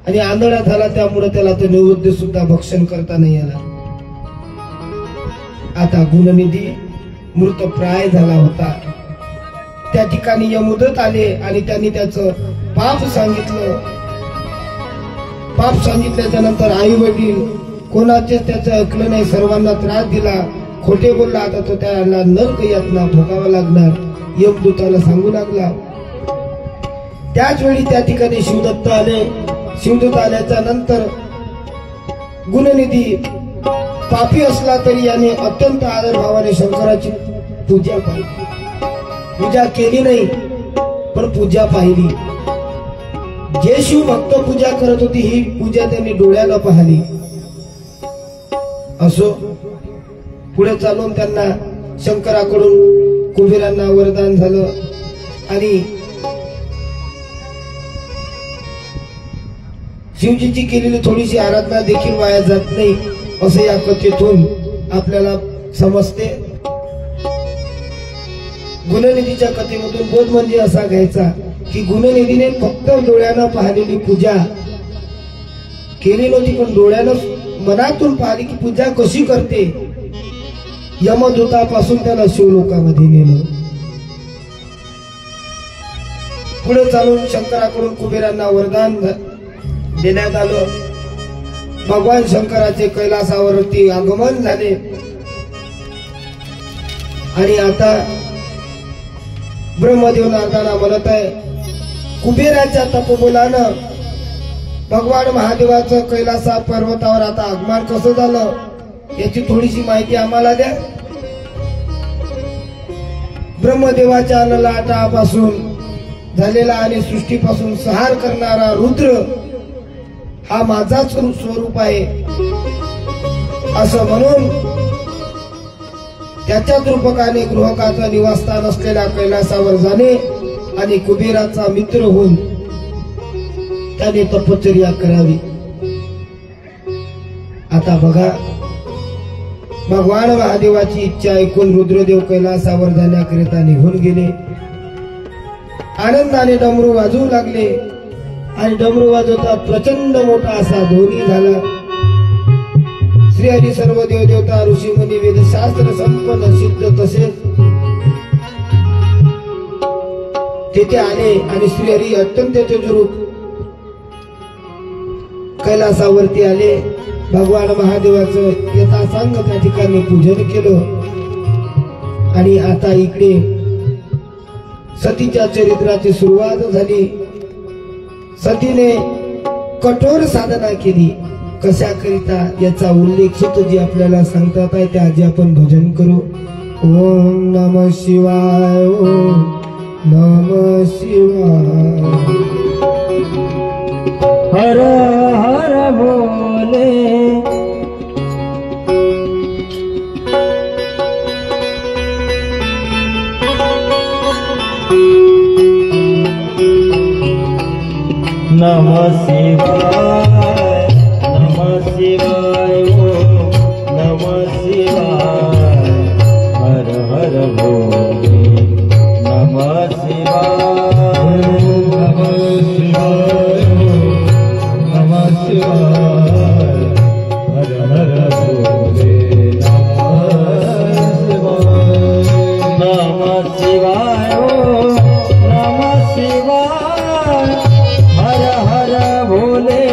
आणि आंधळा झाला त्यामुळे त्याला तो नैवेद्य सुद्धा भक्षण करता नाही आला. आता गुणनिधी मृतप्राय झाला होता. त्या ठिकाणी यमदूत आले आणि त्यांनी त्याचं पाप सांगितलं. पाप सांगितल्याच्या नंतर आई वडील कोणाचे त्याचं ऐकलं नाही, सर्वांना त्रास दिला, खोटे बोलला. आता तो त्याला नरक यातना भोगावा लागणार यमदूताला सांगू लागला. त्याच वेळी त्या ठिकाणी शिवदत्त आले. शिवदूत आल्याच्या नंतर गुणनिधी पापी असला तरी याने अत्यंत आदरभावाने शंकराची पूजा पाहिली. पूजा केली नाही पण पूजा पाहिली. जे शिव भक्त पूजा करत होती ही पूजा त्यांनी डोळ्याला पाहिली. असो, पुढे चालून त्यांना शंकराकडून कुबेरांना वरदान झालं आणि शिवजीची केलेली थोडीशी आराधना देखील वाया जात नाही असं या कथेतून आपल्याला समजते. गुणनिधीच्या कथेमधून बोध म्हणजे असा घ्यायचा की गुणनिधीने फक्त डोळ्यानं पाहिलेली पूजा केली नव्हती, पण डोळ्यानं मनातून पाहिली की पूजा कशी करते. यमदूतापासून त्याला शिवलोकामध्ये नेलं. पुढे चालून शंकराकडून कुबेरांना वरदान देण्यात आलं. भगवान शंकराचे कैलासावरती आगमन झाले आणि आता ब्रह्मदेव नारदांना म्हणत आहे, कुबेराच्या तपोबलानं भगवान महादेवाचं कैलासा पर्वतावर आता आगमन कसं झालं याची थोडीशी माहिती आम्हाला द्या. ब्रह्मदेवाच्या ललाटापासून झालेला आणि सृष्टीपासून संहार करणारा रुद्र हा माझाच स्वरूप आहे असं म्हणून त्याच्याच रूपकाने गृहकाचं निवासस्थान असलेल्या कैलासावर जाणे आणि कुबेराचा मित्र होऊन त्याने तपश्चर्या करावी. आता बघा, भगवान महादेवाची इच्छा ऐकून रुद्रदेव कैलासावर जाण्याकरिता निघून गेले. आनंदाने डमरू वाजवू लागले आणि डमरू वाजवता प्रचंड मोठा असा ध्वनी झाला. श्रीहरी सर्व देवदेवता ऋषीमुनी वेदशास्त्र संपन्न सिद्ध तसेच तेथे आले आणि श्रीहरी अत्यंत तेजरूप कैलासावरती आले. भगवान महादेवाचं यथासांग त्या ठिकाणी पूजन केलं आणि आता इकडे सतीच्या चरित्राची सुरुवात झाली. सतीने कठोर साधना केली. कशाकरिता याचा उल्लेख सुतजी आपल्याला सांगतात आहे, ते आधी आपण भजन करू. ओम नमः शिवाय, ओम नमः शिवाय, हर हर बोले. नमः शिवाय, नमः शिवाय, ओम नमः शिवाय, हर हर भोले. नमः शिवाय, नमः शिवाय, नमः शिवाय, हर हर भोले. नमः शिवाय, ओम नमः शिवाय, हर हर भोले.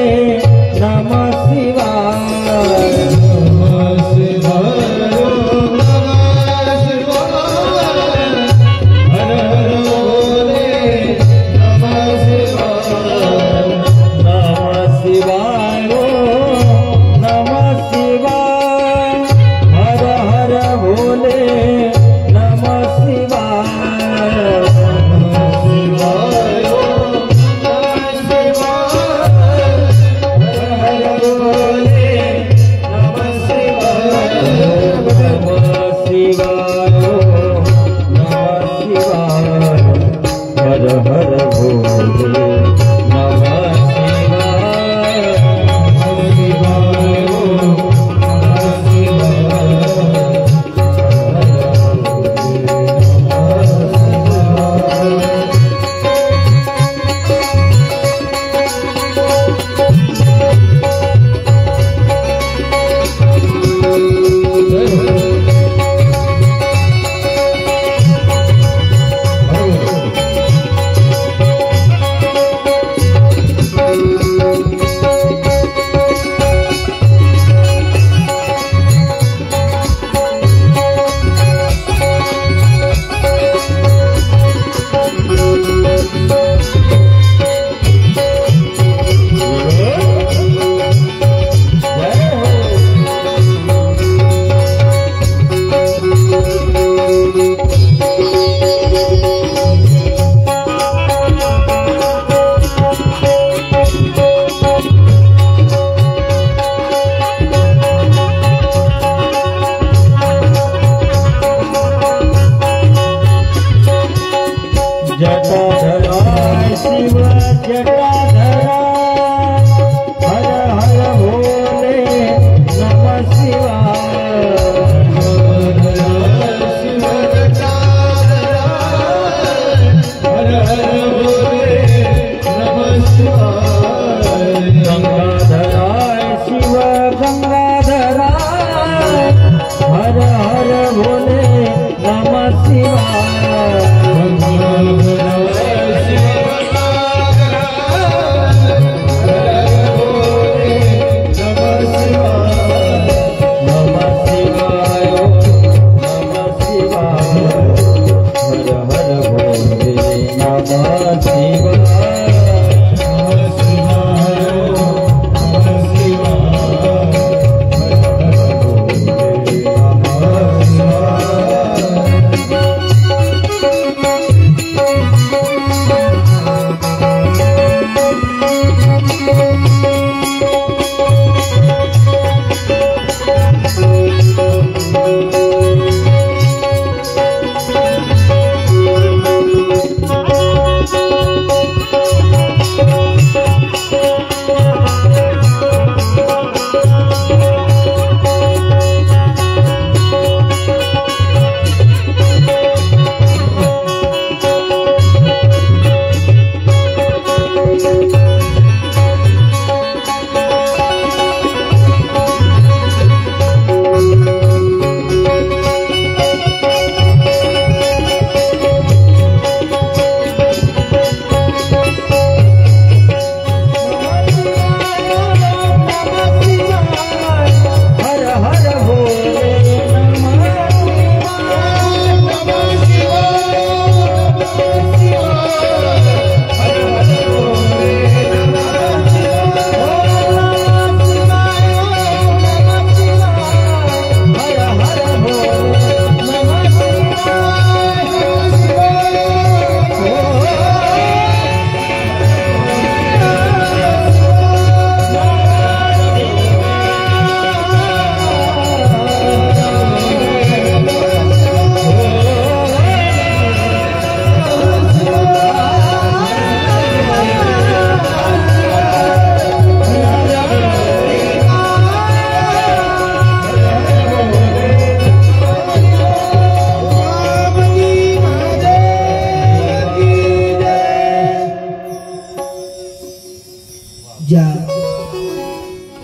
ज्या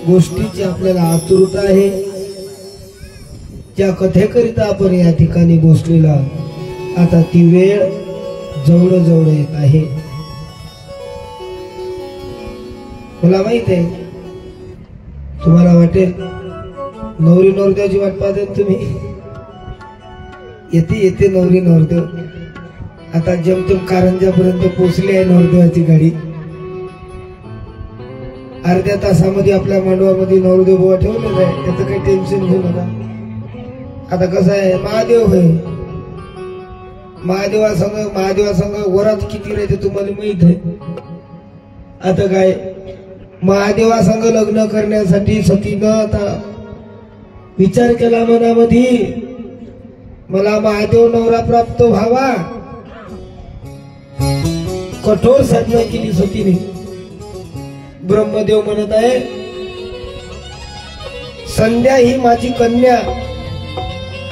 गोष्टीची आपल्याला आतुरता आहे, ज्या कथेकरिता आपण या ठिकाणी बसलेला, आता ती वेळ जवळ येत आहे. मला माहित आहे तुम्हाला वाटेल नवरी नवरदेवाची वाट पाहते तुम्ही. येते नवरी नवरदेव. आता जमतेम कारंजापर्यंत पोहोचली आहे नवरदेवाची गाडी. अर्ध्या तासामध्ये आपल्या मांडवामध्ये नवरदेव बुवा ठेवलेला आहे, त्याचं काही टेन्शन घेऊ नका. आता कसं आहे, महादेव होय, महादेवासंग वरात किती राहते तुम्हाला माहित आहे. आता काय महादेवासंग लग्न करण्यासाठी सतीनं आता विचार केला मनामध्ये, मला महादेव नवरा प्राप्त व्हावा. कठोर साधना केली सतीने. ब्रह्मदेव म्हणत आहे, संध्या ही माझी कन्या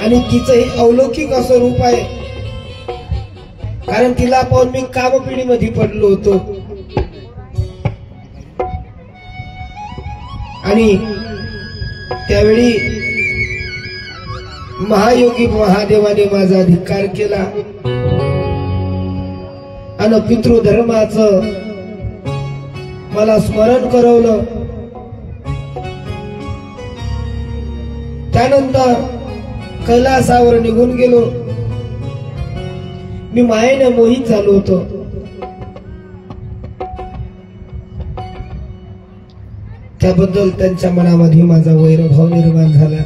आणि तिचं हे अलौकिक असं रूप आहे, कारण तिला पाहून मी कामपिढीमध्ये पडलो होतो. आणि त्यावेळी महायोगी महादेवाने माझा धिक्कार केला आणि पितृधर्माचं मला स्मरण करवलं. त्यानंतर कैलासावर निघून गेलो. मी मायेने मोहित झालो होतो. त्याबद्दल त्यांच्या मनामध्ये माझा वैरभाव निर्माण झाला.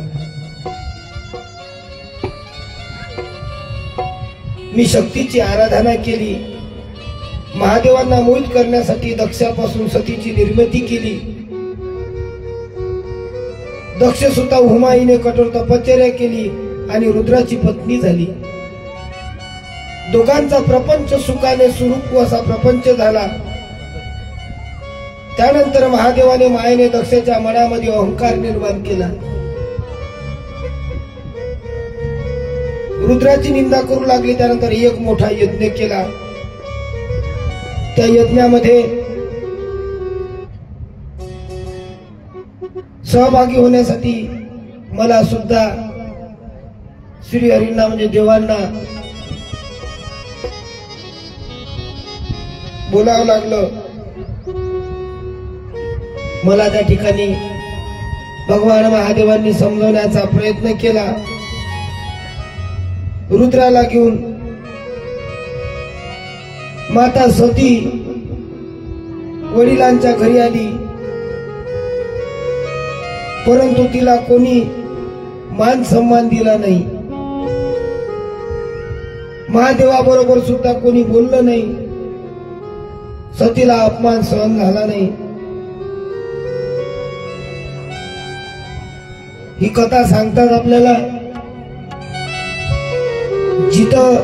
मी शक्तीची आराधना केली. महादेवांना मोहित करण्यासाठी दक्षापासून सतीची निर्मिती केली. दक्ष सुद्धा हुमाईने कठोर तपश्चर्या केली आणि रुद्राची पत्नी झाली. दोघांचा प्रपंच सुखाने सुरूप असा प्रपंच झाला. त्यानंतर महादेवाने मायेने दक्षाच्या मनामध्ये अहंकार निर्माण केला. रुद्राची निंदा करू लागली. त्यानंतर एक मोठा यज्ञ केला. त्या यज्ञामध्ये सहभागी होण्यासाठी मला सुद्धा श्रीहरींना म्हणजे देवांना बोलावं लागलं. मला त्या ठिकाणी भगवान महादेवांनी समजवण्याचा प्रयत्न केला. रुद्राला घेऊन माता सती वडिलांच्या घरी आली, परंतु तिला कोणी मान सन्मान दिला नाही. महादेवाबरोबर सुद्धा कोणी बोललं नाही. सतीला अपमान सहन झाला नाही. ही कथा सांगतात आपल्याला, जिथं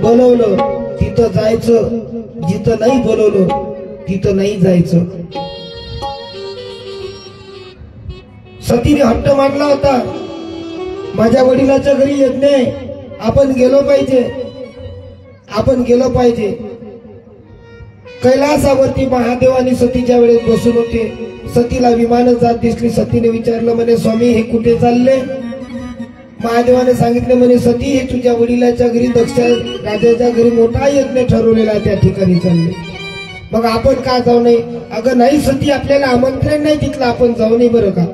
बोलवलं तिथं जायचं, जिथं नाही बोलवलं तिथं नाही जायचं. सतीने हट्ट मांडला होता, माझ्या वडिलाच्या घरी येत नाही, आपण गेलो पाहिजे, आपण गेलो पाहिजे. कैलासावरती महादेवानी सतीच्या वेळेस बसून होते. सतीला विमानच जात दिसली. सतीने विचारलं, म्हणे स्वामी हे कुठे चालले? महादेवाने सांगितले, म्हणे सती हे तुझ्या वडिलाच्या घरी दक्ष राजाच्या घरी मोठा यज्ञ ठरवलेला त्या ठिकाणी चालले. मग आपण का जाऊ नये? अगं नाही सती, आपल्याला आमंत्रण नाही तिथलं, आपण जाऊ नये बरं का.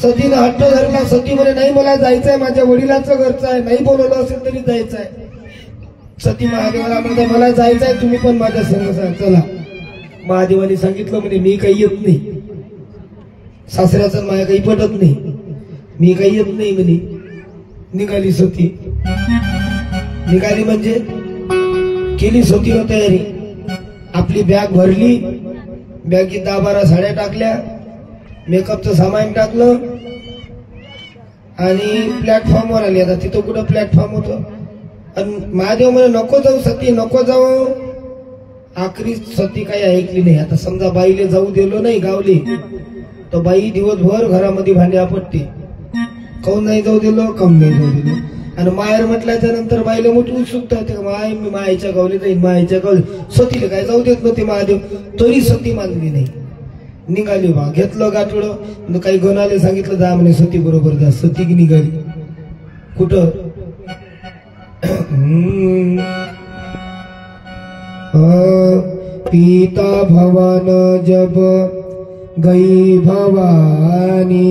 सतीनं हट्ट धरला. सती म्हणे नाही मला जायचंय, माझ्या वडिलाचं घरचं आहे, नाही बोलवलं असेल तरी जायचंय. सती महादेवाला म्हणते मला जायचंय, तुम्ही पण माझ्या संग चला. महादेवाने सांगितलं, म्हणे मी काही येत नाही, सासऱ्याचं माझ्या काही पटत नाही, मी काही येत नाही म्हणे. निघाली सती. निघाली म्हणजे केली सतीनं तयारी. आपली बॅग भरली, बॅगीत 10-12 साड्या टाकल्या, मेकअपचं सामान टाकलं आणि प्लॅटफॉर्मवर आली. आता तिथं कुठं प्लॅटफॉर्म होतं. आणि महादेव म्हणे नको जाऊ सती, नको जाऊ. आखरी सती काही ऐकली नाही. आता समजा बाईले जाऊ दिलो नाही गावली, तर बाई दिवसभर घरामध्ये भांडे आपटते. काऊन नाही जाऊ दिलो, काऊन नाही जाऊ दिलो. आणि माहेर म्हटल्याच्या नंतर बाईला मोठी उत्सुकता होते, माय मी मायच्या गावली जाईन, मायच्या गावली. सतीला काय जाऊ देत नव्हते महादेव, तरी सती मानली नाही. निघाली बा. घेतलं गाठोडं, काही गणाले सांगितलं जा म्हणे सती बरोबर जा. सती निघाली. कुठं? पिता भवन जब गई भवानी,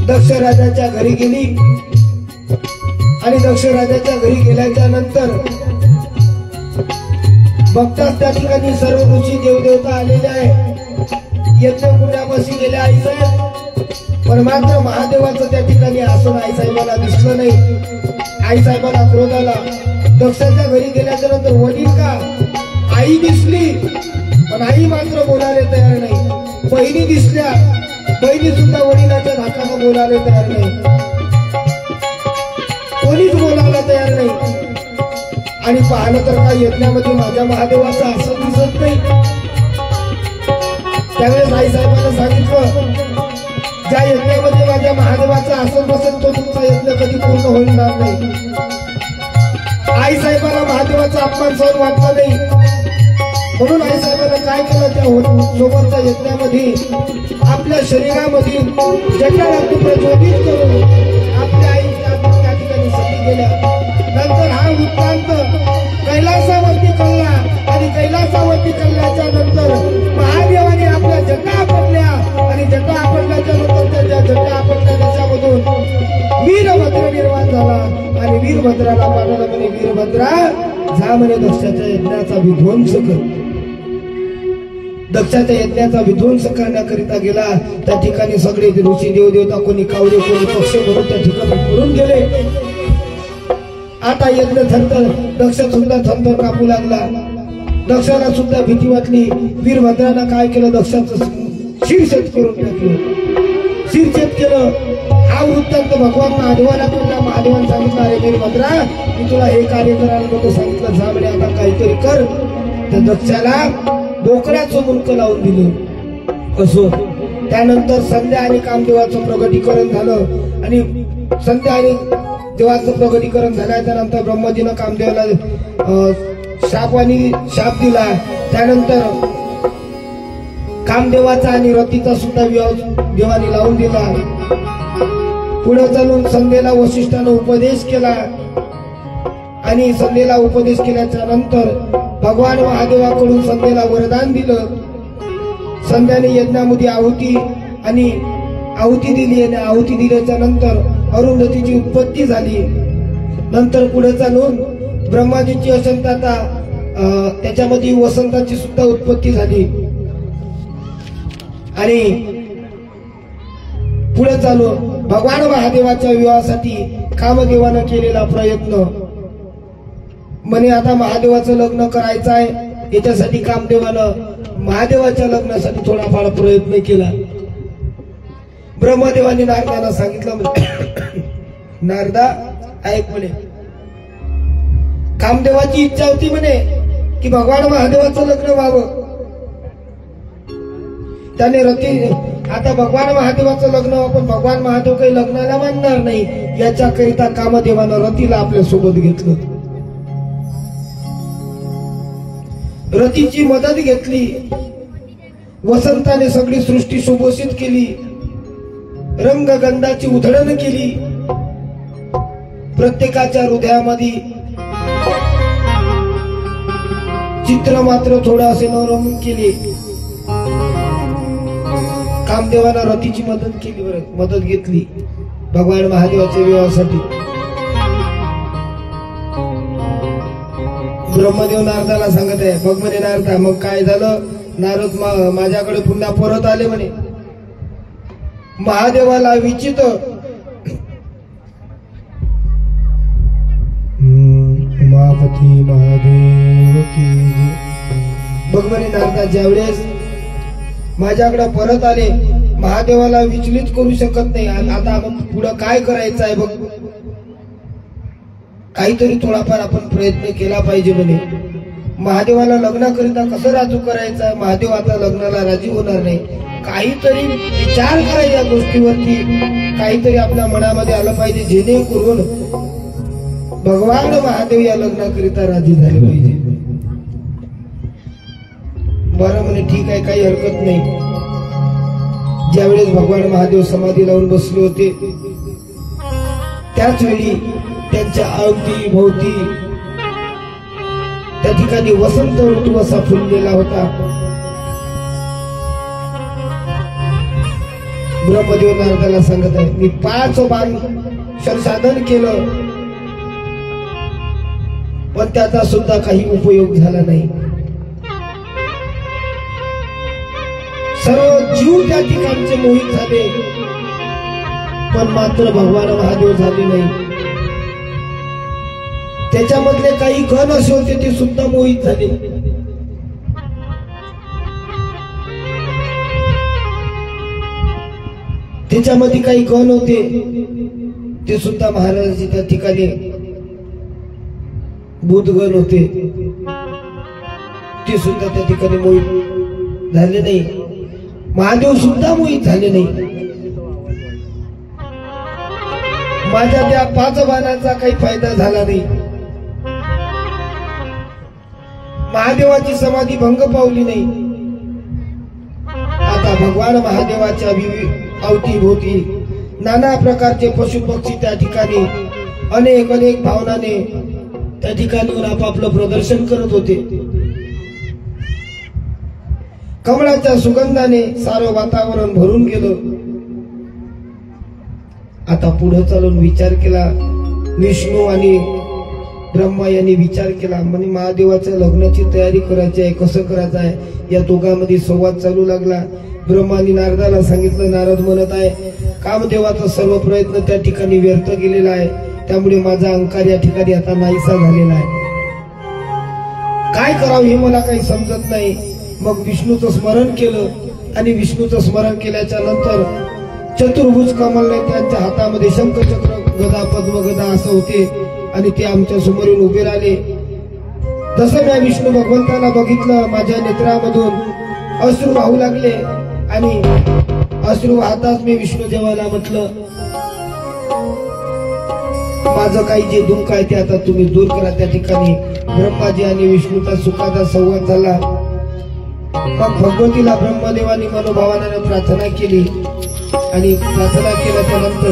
दक्ष राजाच्या घरी गेली. आणि दक्ष राजाच्या घरी गेल्याच्या नंतर बघताच त्या ठिकाणी सर्व ऋषी देवदेवता आलेले आहे. यज्ञ कुंडापाशी गेले आईसाहेब, पण मात्र महादेवाचं त्या ठिकाणी आसन आईसाहेबाला दिसलं नाही. आईसाहेबाला क्रोध आला. दक्षाच्या घरी गेल्याच्या नंतर वडील का, आई दिसली पण आई मात्र बोलायला तयार नाही. बहिणी दिसल्या, बहिणी सुद्धा वडिलाच्या धाकानं बोलायला तयार नाही. कोणीच बोलायला तयार नाही. आणि पाहिलं तर काय यज्ञामध्ये माझ्या महादेवाचं आसन दिसत नाही. त्यावेळेस आईसाहेबांना सांगितलं, ज्या यज्ञामध्ये माझ्या महादेवाचं आसन बसेल तो तुमचा यज्ञ कधी पूर्ण होणार नाही. आईसाहेबाला महादेवाचा अपमान सहन वाटला नाही. म्हणून आईसाहेबांना काय केलं, त्या सोबतच्या यज्ञामध्ये आपल्या शरीरामधील जटाला प्रज्वलित करून आपल्या आईच्या त्या ठिकाणी सती गेल्या. नंतर हा वृत्तांत कैलासावरती कळला आणि कैलासावरती कळल्याच्या नंतर महादेवाने आपल्या जटा आपटल्या आणि जटा आपटल्याच्या नंतर त्याच्या जटा आपटल्या त्याच्यामधून वीरभद्र निर्माण झाला आणि वीरभद्राला पाठवलं म्हणे वीरभद्रा जा म्हणे दक्षाच्या यज्ञाचा विध्वंस कर. दक्षाच्या यज्ञाचा विध्वंस करण्याकरिता गेला. त्या ठिकाणी सगळे ऋषी देवदेवता कोणी कावडे कोणी पक्ष म्हणून त्या ठिकाणी पडून गेले. आता यज्ञ थरथर दक्ष सुद्धा थरथर कापू लागला. दक्षाला सुद्धा भीती वाटली. वीरभद्रानं काय केलं दक्षाचं शिरछेद करून टाकलं. शिरछेद केलं. हा वृत्तांत भगवान महादेवाला कोणता महादेवाने सांगितलं अरे वीरभद्रा मी तुला हे कार्य करायला नको सांगितलं जा म्हणे आता काहीतरी कर. त्या दक्षाला बोकड्याचं मुंडकं लावून दिलं. असो त्यानंतर संध्या आणि कामदेवाचं प्रगटीकरण झालं आणि संध्या आणि देवाचं प्रगटीकरण झाल्याच्या नंतर ब्रह्मजीनं कामदेवाला शाप दिला. त्यानंतर कामदेवाचा आणि रतीचा सुद्धा विवाह देवाने लावून दिला. पुढे चालून संध्येला वशिष्ठानं उपदेश केला आणि संध्येला उपदेश केल्याच्या नंतर भगवान महादेवाकडून संध्येला वरदान दिलं. संध्याने यज्ञामध्ये आहुती दिली आणि आहुती दिल्याच्या नंतर अरुंधतीची उत्पत्ती झाली. नंतर पुढे चालून ब्रह्माजीची अशंतता त्याच्यामध्ये वसंताची सुद्धा उत्पत्ती झाली आणि पुढे चालून भगवान महादेवाच्या विवाहासाठी कामदेवानं केलेला प्रयत्न म्हणे आता महादेवाचं लग्न करायचं आहे. याच्यासाठी कामदेवानं महादेवाच्या लग्नासाठी थोडाफार प्रयत्न केला. ब्रह्मदेवाने नारदाला सांगितलं नारदा ऐक म्हणे कामदेवाची इच्छा होती म्हणे की भगवान महादेवाचं लग्न व्हावं. त्याने आता भगवान महादेवाचं लग्न पण भगवान महादेव काही लग्नाला मानणार नाही याच्याकरिता कामदेवानं रतीला आपल्या सोबत घेतलं. रतीची मदत घेतली. वसंताने सगळी सृष्टी सुभूषित केली. रंगगंधाची उधळण केली. प्रत्येकाच्या हृदयामध्ये चित्र मात्र थोडं असे नवरंग केले. कामदेवानं रतीची मदत केली. मदत घेतली भगवान महादेवाच्या विवाहासाठी. ब्रह्मदेव नारदाला सांगत आहे बघ म्हणे नारदा मग काय झालं. नारद माझ्याकडे पुन्हा परत आले म्हणे. महादेवाला विचित उमापती महादेव की बघ म्हणे नारदा ज्यावेळेस माझ्याकडे परत आले महादेवाला विचलित करू शकत नाही. आता पुढे काय करायचं आहे बघ काहीतरी थोडाफार आपण प्रयत्न केला पाहिजे म्हणे. महादेवाला लग्नाकरिता कसं राजू करायचं आहे. महादेव आता लग्नाला राजी होणार नाही. काहीतरी विचार करा या गोष्टीवरती. काहीतरी आपल्या मनामध्ये आलं पाहिजे जेणेकरून भगवान महादेव या लग्नाकरिता राजी झाले पाहिजे. बरं म्हणे ठीक आहे काही हरकत नाही. ज्यावेळेस भगवान महादेव समाधी लावून बसले होते त्याच वेळी त्यांच्या अवती भोवती त्या ठिकाणी वसंत ऋतू असा फुललेला होता. ब्रह्मदेव नारदाला सांगत आहे मी 5 बाण संसाधन केलं पण त्याचा सुद्धा काही उपयोग झाला नाही. सर्व जीव त्या ठिकाणचे मोहित झाले पण मात्र भगवान महादेव झाले नाही. त्याच्यामधले काही गण असे होते ते सुद्धा मोहित झाले. त्याच्यामध्ये काही गण होते ते सुद्धा महाराजांचे त्या ठिकाणी बुधगण होते ते सुद्धा त्या ठिकाणी मोहित झाले नाही. महादेव सुद्धा मोहित झाले नाही. माझ्या त्या 5 बाणांचा काही फायदा झाला नाही. महादेवाची समाधी भंग पावली नाही. आता भगवान महादेवाच्या अवतीभोवती नाना प्रकारचे पशु पक्षी त्या ठिकाणी अनेक भावनाने त्या ठिकाणी आपापलं प्रदर्शन करत होते. कमळाच्या सुगंधाने सारं वातावरण भरून गेलं. आता पुढे चालून विचार केला. विष्णू आणि ब्रह्मा यांनी विचार केला, म्हणे महादेवाच्या लग्नाची तयारी करायची आहे, कसं करायचं आहे. या दोघांमध्ये संवाद चालू लागला. ब्रह्मानी नारदाला सांगितलं. नारद म्हणत आहे, कामदेवाचा सर्व प्रयत्न त्या ठिकाणी व्यर्थ गेलेला आहे, त्यामुळे माझा अहंकार या ठिकाणी आता नाहीसा झालेला आहे. काय करावं हे मला काही समजत नाही. मग विष्णूचं स्मरण केलं आणि विष्णूचं स्मरण केल्याच्या नंतर चतुर्भुज कमलने त्यांच्या हातामध्ये शंखचक्र गदा पद्मगदा असं होते आणि ते आमच्या समोरून उभे राहिले. जसं मी विष्णू भगवंताला बघितलं, माझ्या नेत्रामधून अश्रू वाहू लागले आणि अश्रू वाहताच मी विष्णू देवाला म्हटलं, माझं काही जे दुःख आहे ते आता तुम्ही दूर करा. त्या ठिकाणी ब्रह्माजी आणि विष्णूचा सुखाचा संवाद झाला. मग भगवतीला ब्रह्मदेवानी मनोभावाने प्रार्थना केली आणि प्रार्थना केल्याच्या नंतर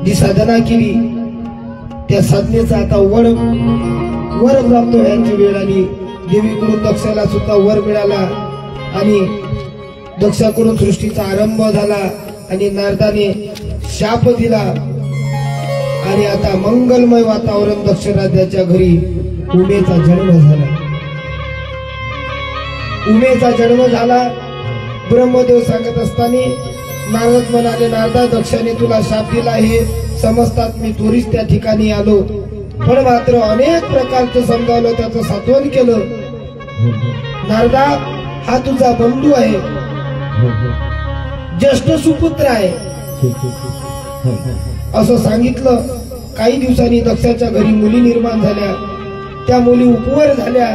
जी साधना केली त्या साधनेचा आता वर प्राप्त व्हायची वेळ आली. देवीकडून दक्षाला सुद्धा वर मिळाला आणि दक्षाकडून सृष्टीचा आरंभ झाला आणि नारदाने शाप दिला आणि आता मंगलमय वातावरण दक्ष राज्याच्या घरी उमेचा जन्म झाला. उमेचा जन्म झाला. ब्रह्मदेव सांगत असताना नारद म्हणाले, नारदा, दक्षाने तुला शाप दिला हे समजतात मी त्वरित त्या ठिकाणी आलो, पण मात्र अनेक प्रकारचं समजावलं, त्याचं सात्वन केलं. नारदा, हा तुझा बंधू आहे, ज्येष्ठ सुपुत्र आहे असं सांगितलं. काही दिवसांनी दक्षाच्या घरी मुली निर्माण झाल्या. त्या मुली उपवर झाल्या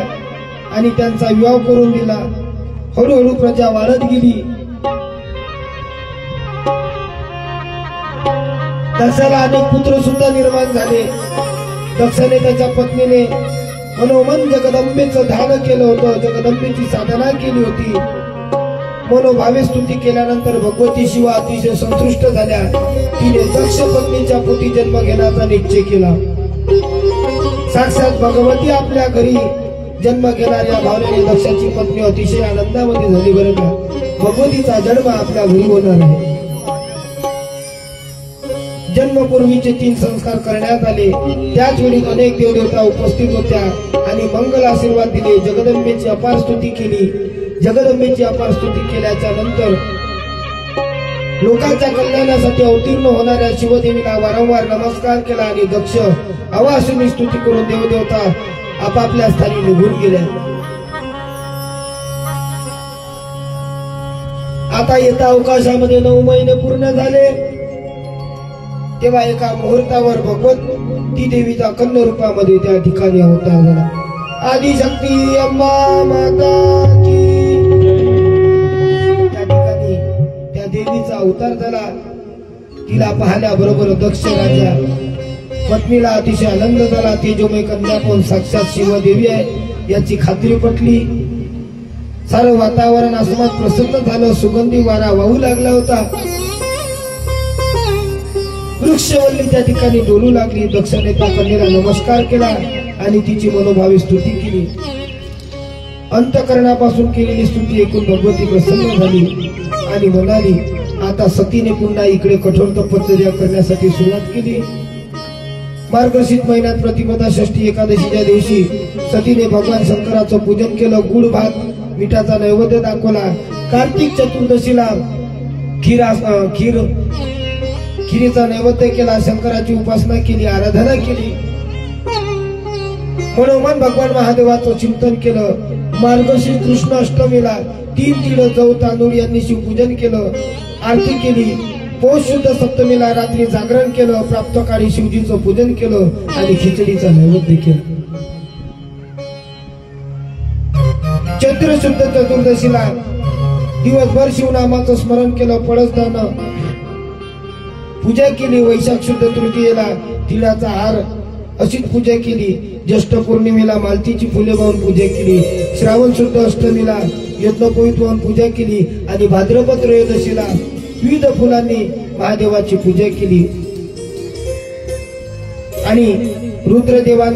आणि त्यांचा विवाह करून दिला. हळूहळू प्रजा वाढत गेली. दक्षाला अनेक पुत्र सुद्धा निर्माण झाले. दक्षाने त्याच्या पत्नीने मनोमन जगदंबेचं ध्यान केलं होतं, जगदंबेची साधना केली होती. मनोभावे स्तुती केल्यानंतर भगवती शिवा अतिशय संतुष्ट झाल्या. तिने दक्ष पत्नीच्या पोटी जन्म घेण्याचा निश्चय केला. साक्षात भगवती आपल्या घरी जन्म घेणाऱ्या भावनेने दक्षाची पत्नी अतिशय आनंदामध्ये झाली. बरं का, भगवतीचा जन्म आपल्या घरी होणार आहे. जन्मपूर्वीचे 3 संस्कार करण्यात आले. त्याच वेळी अनेक देवदेवता उपस्थित होत्या आणि मंगल आशीर्वाद दिले. जगदंबेची अपार स्तुती केली. जगदंबेची अपार स्तुती केल्याच्या नंतर लोकांच्या कल्याणासाठी अवतीर्ण होणाऱ्या शिवदेवीला वारंवार नमस्कार केला आणि दक्ष अवासूनी स्तुती करून देवदेवता आपापल्या स्थानी निघून गेल्या. आता येत्या अवकाशामध्ये 9 महिने पूर्ण झाले. तेव्हा एका मुहूर्तावर भगवती देवीचा कन्या रूपामध्ये त्या ठिकाणी अवतार झाला. आदिशक्ती अंबा माता की. त्या ठिकाणी त्या देवीचा अवतार झाला. तिला पाहिल्याबरोबर दक्ष राजा पत्नीला अतिशय आनंद झाला. तेजोमय कन्या कोण साक्षात शिवदेवी आहे याची खात्री पटली. सारं वातावरण आसमात प्रसन्न झालं. सुगंधी वारा वाहू लागला होता. वृक्षवल्ली त्या ठिकाणी डोलू लागली. दक्षाने त्या कन्येला नमस्कार केला आणि तिची मनोभावे स्तुती केली. अंतःकरणापासून केलेली स्तुती ऐकून भगवती प्रसन्न झाली आणि म्हणाली, आता सतीने पुन्हा इकडे कठोर तपश्चर्या करण्यासाठी सुरुवात केली. मार्गशीर्ष महिन्यात प्रतिपदा षष्ठी एकादशीच्या दिवशी सतीने भगवान शंकराचं पूजन केलं. गुळ भात मिठाचा नैवेद्य दाखवला. कार्तिक चतुर्दशीला खिरीचा नैवेद्य केला. शंकराची उपासना केली, आराधना केली. मनोमन भगवान महादेवाचं चिंतन केलं. मार्गशीर्ष कृष्ण अष्टमीला 3 तिळ जव तांदूळ यांनी शिवपूजन केलं, आरती केली. पौष शुद्ध सप्तमीला रात्री जागरण केलं. प्राप्तकाळी शिवजीचं पूजन केलं आणि खिचडीचा नैवेद्य केलं. चैत्र शुद्ध चतुर्दशीला दिवसभर शिवनामाचं स्मरण केलं, पळसदान पूजा केली. वैशाख शुद्ध तृतीयेला तिळाचा हार अशीच पूजा केली. ज्येष्ठ पौर्णिमेला मालतीची फुले वाहून पूजा केली. श्रावण शुद्ध अष्टमीला यज्ञोपवीत वाहून पूजा केली आणि भाद्रपद त्रयोदशीला विविध फुलांनी महादेवाची पूजा केली. आणि रुद्रदेवान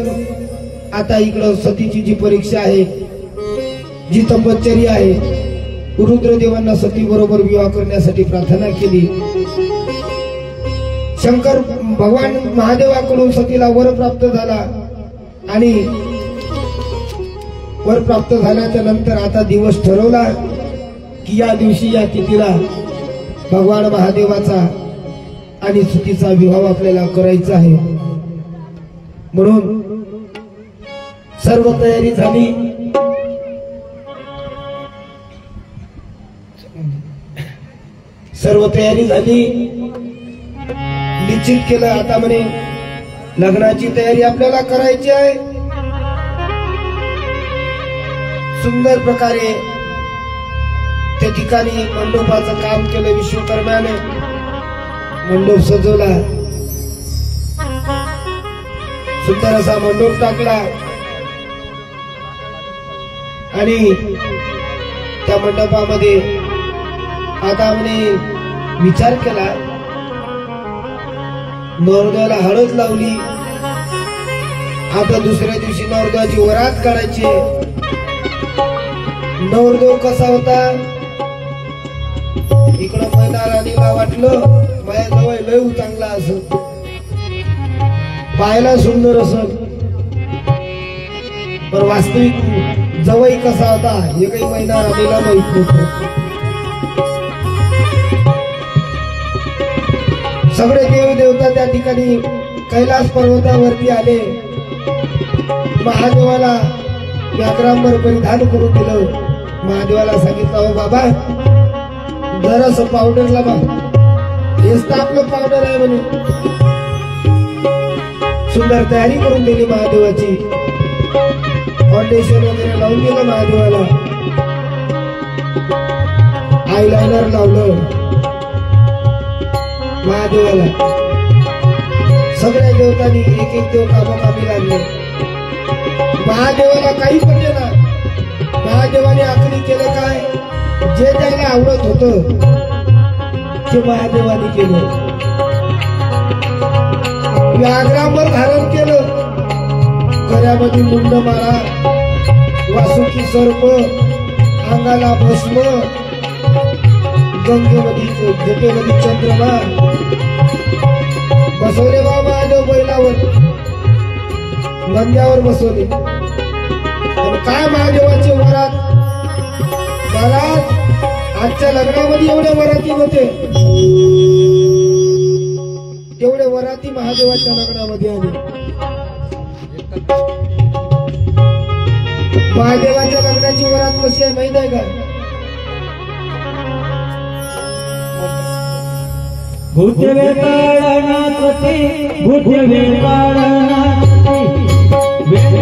आता इकडं सतीची जी परीक्षा आहे, जी तपश्चर्या आहे, रुद्रदेवांना सती बरोबर विवाह करण्यासाठी प्रार्थना केली. शंकर भगवान महादेवाकडून सतीला वर प्राप्त झाला आणि वर प्राप्त झाल्याच्या नंतर आता दिवस ठरवला की या दिवशी या तिथीला भगवान महादेवाचा आणि सतीचा विवाह आपल्याला करायचा आहे. म्हणून सर्व तयारी झाली. सर्व तयारी झाली, निश्चित केलं. आता म्हणे लग्नाची तयारी आपल्याला करायची आहे. सुंदर प्रकारे त्या ठिकाणी मंडपाचं काम केलं. विश्वकर्म्याने मंडप सजवला, सुंदर असा मंडप टाकला आणि त्या मंडपामध्ये आता म्हणे विचार केला. नवरदेवाला हळद लावली. आता दुसऱ्या दिवशी नवरदेवाची वरात काढायची. नवरदेव कसा होता? इकडं मैना राणीला वाटलं माझ्या जवळ लय चांगला असं, पाहायला सुंदर असत, पण वास्तविक जवळ कसा होता हे काही मैना राणीला माहित नव्हतं. सगळे देव देवता त्या ठिकाणी कैलास पर्वतावरती आले. महादेवाला व्याघ्रांबर परिधान करून दिलं. महादेवाला सांगितलं, हो बाबा जरासं पावडर लावा. हेच तर आपलं पावडर आहे म्हणे. सुंदर तयारी करून दिली महादेवाची. फाउंडेशन वगैरे लावून दिलं महादेवाला. आयलायनर लावलं महादेवाला. सगळ्या देवतांनी एक एक देव कामोकामी लागले. महादेवाला काही पडले ना. महादेवाने आखणी केलं काय? जे त्याला आवडत होतं ते महादेवाने केलं. व्याघ्रांबर धारण केलं. गळ्यामध्ये मुंडमाळा, वासुकी सर्प, अंगाला भस्म, गंगेमध्ये जटेमध्ये चंद्रमा बसवले. बा महादेव बैलावर नंद्यावर बसवले. काय महादेवाचे वरात? आजच्या लग्नामध्ये एवढे वराती होते, तेवढे वराती महादेवाच्या लग्नामध्ये आले. महादेवाच्या लग्नाची वरात कशी आहे माहित आहे का? भूते वेताळनाथी, भूते वेताळनाथी, भूते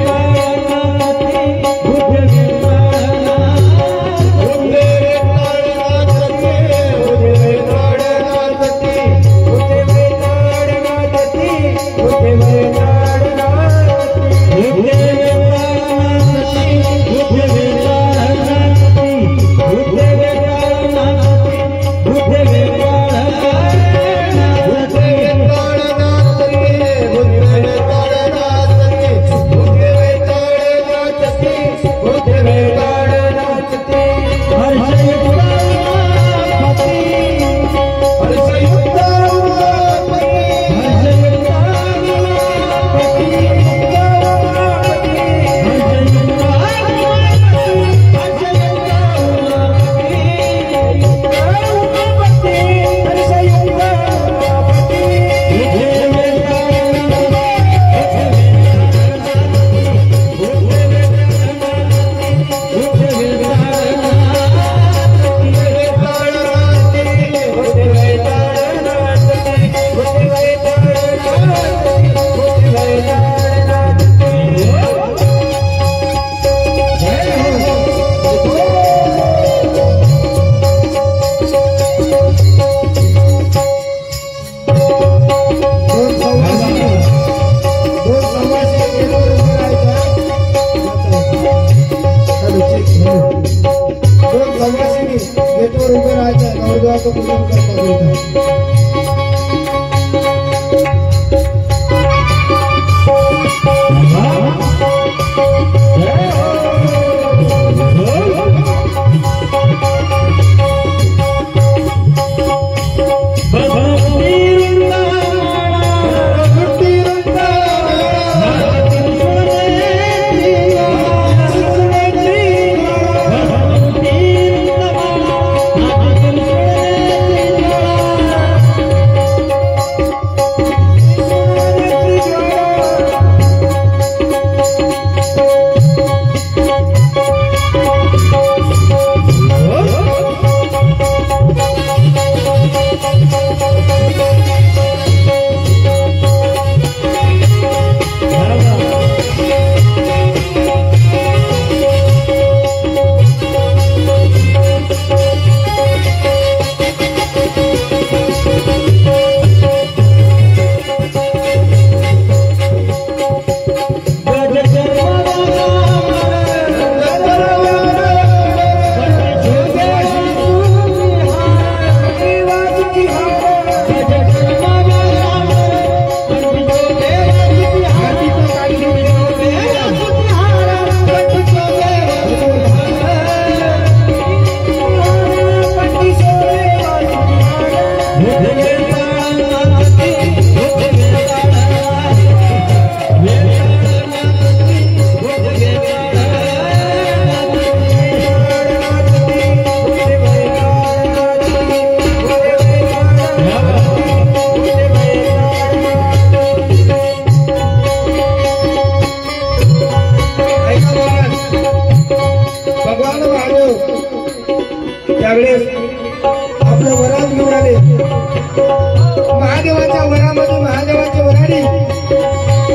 बेताळामध्ये महादेवाचे वराडी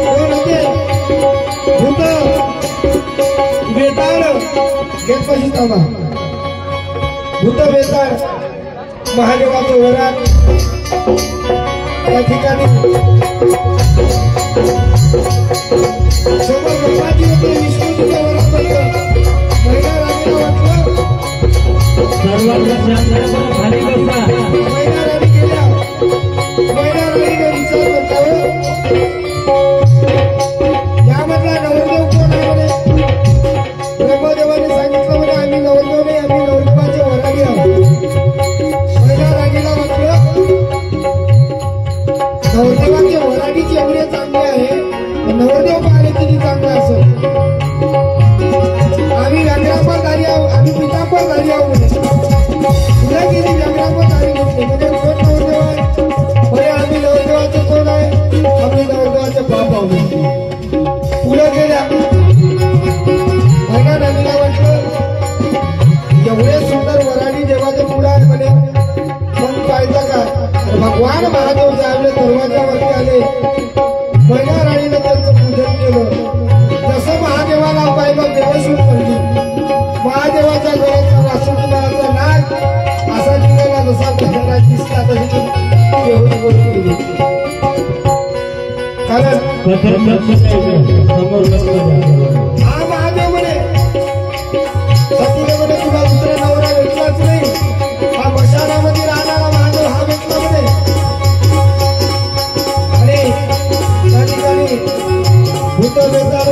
कोण होते? भूत बेताळ गेटपाशी थांबा. भूत बेताळ महादेवाचं वराड त्या ठिकाणी समोर ब्रह्माजी होते, विष्णूजीचं वराड होतं. महिला राणीला वाटलं खाली बसा. महिला राणी गेल्या. महिला राणीने विचार करता यामधला नवरदेव कोण आहे म्हणे? ब्रह्मदेवाने सांगितलं म्हणे आम्ही नवरदेव नाही, आम्ही नवरदेवाचे वराडी आहोत. महिला राणीला वाटलं नवरदेवाचे वराडी जेवढे चांगले आहे नवरदेव पाहिले किती चांगला असेल. आम्ही व्याघ्रापरधारी आहोत, आम्ही पितांबरधारी आहोत म्हणे. तुला किती व्याघ्रापरधारी घेतले म्हणजे कोण नवरदेव आहे म्हणे? आम्ही नवरदेवाचे कोण आहे? आम्ही नवरदेवाचे बाप आहोत. पुढे गेल्या. महिला राणीला वाटलं एवढे सुंदर वराडी देवाचे पुढे आहे म्हणे. मग पाहायचं का? तर भगवान महादेव ज्यावेळेस दरवाजावरती आले महिला राणीनं त्यांचं पूजन केलं. जसं महादेवाला पाहिलं देवशूर पडली. महादेवाच्या घराचा वासुदेवाचा नाग असा निघाला जसा घरात दिसला तशी एवढी गोष्ट केली. कारण हा महादेव म्हणे सतीने म्हणे तुला दुसरा नवरा भेटलाच नाही. हा मशानामध्ये राहणारा महादेव हा भेटला म्हणे. आणि त्या ठिकाणी भूत बेताळ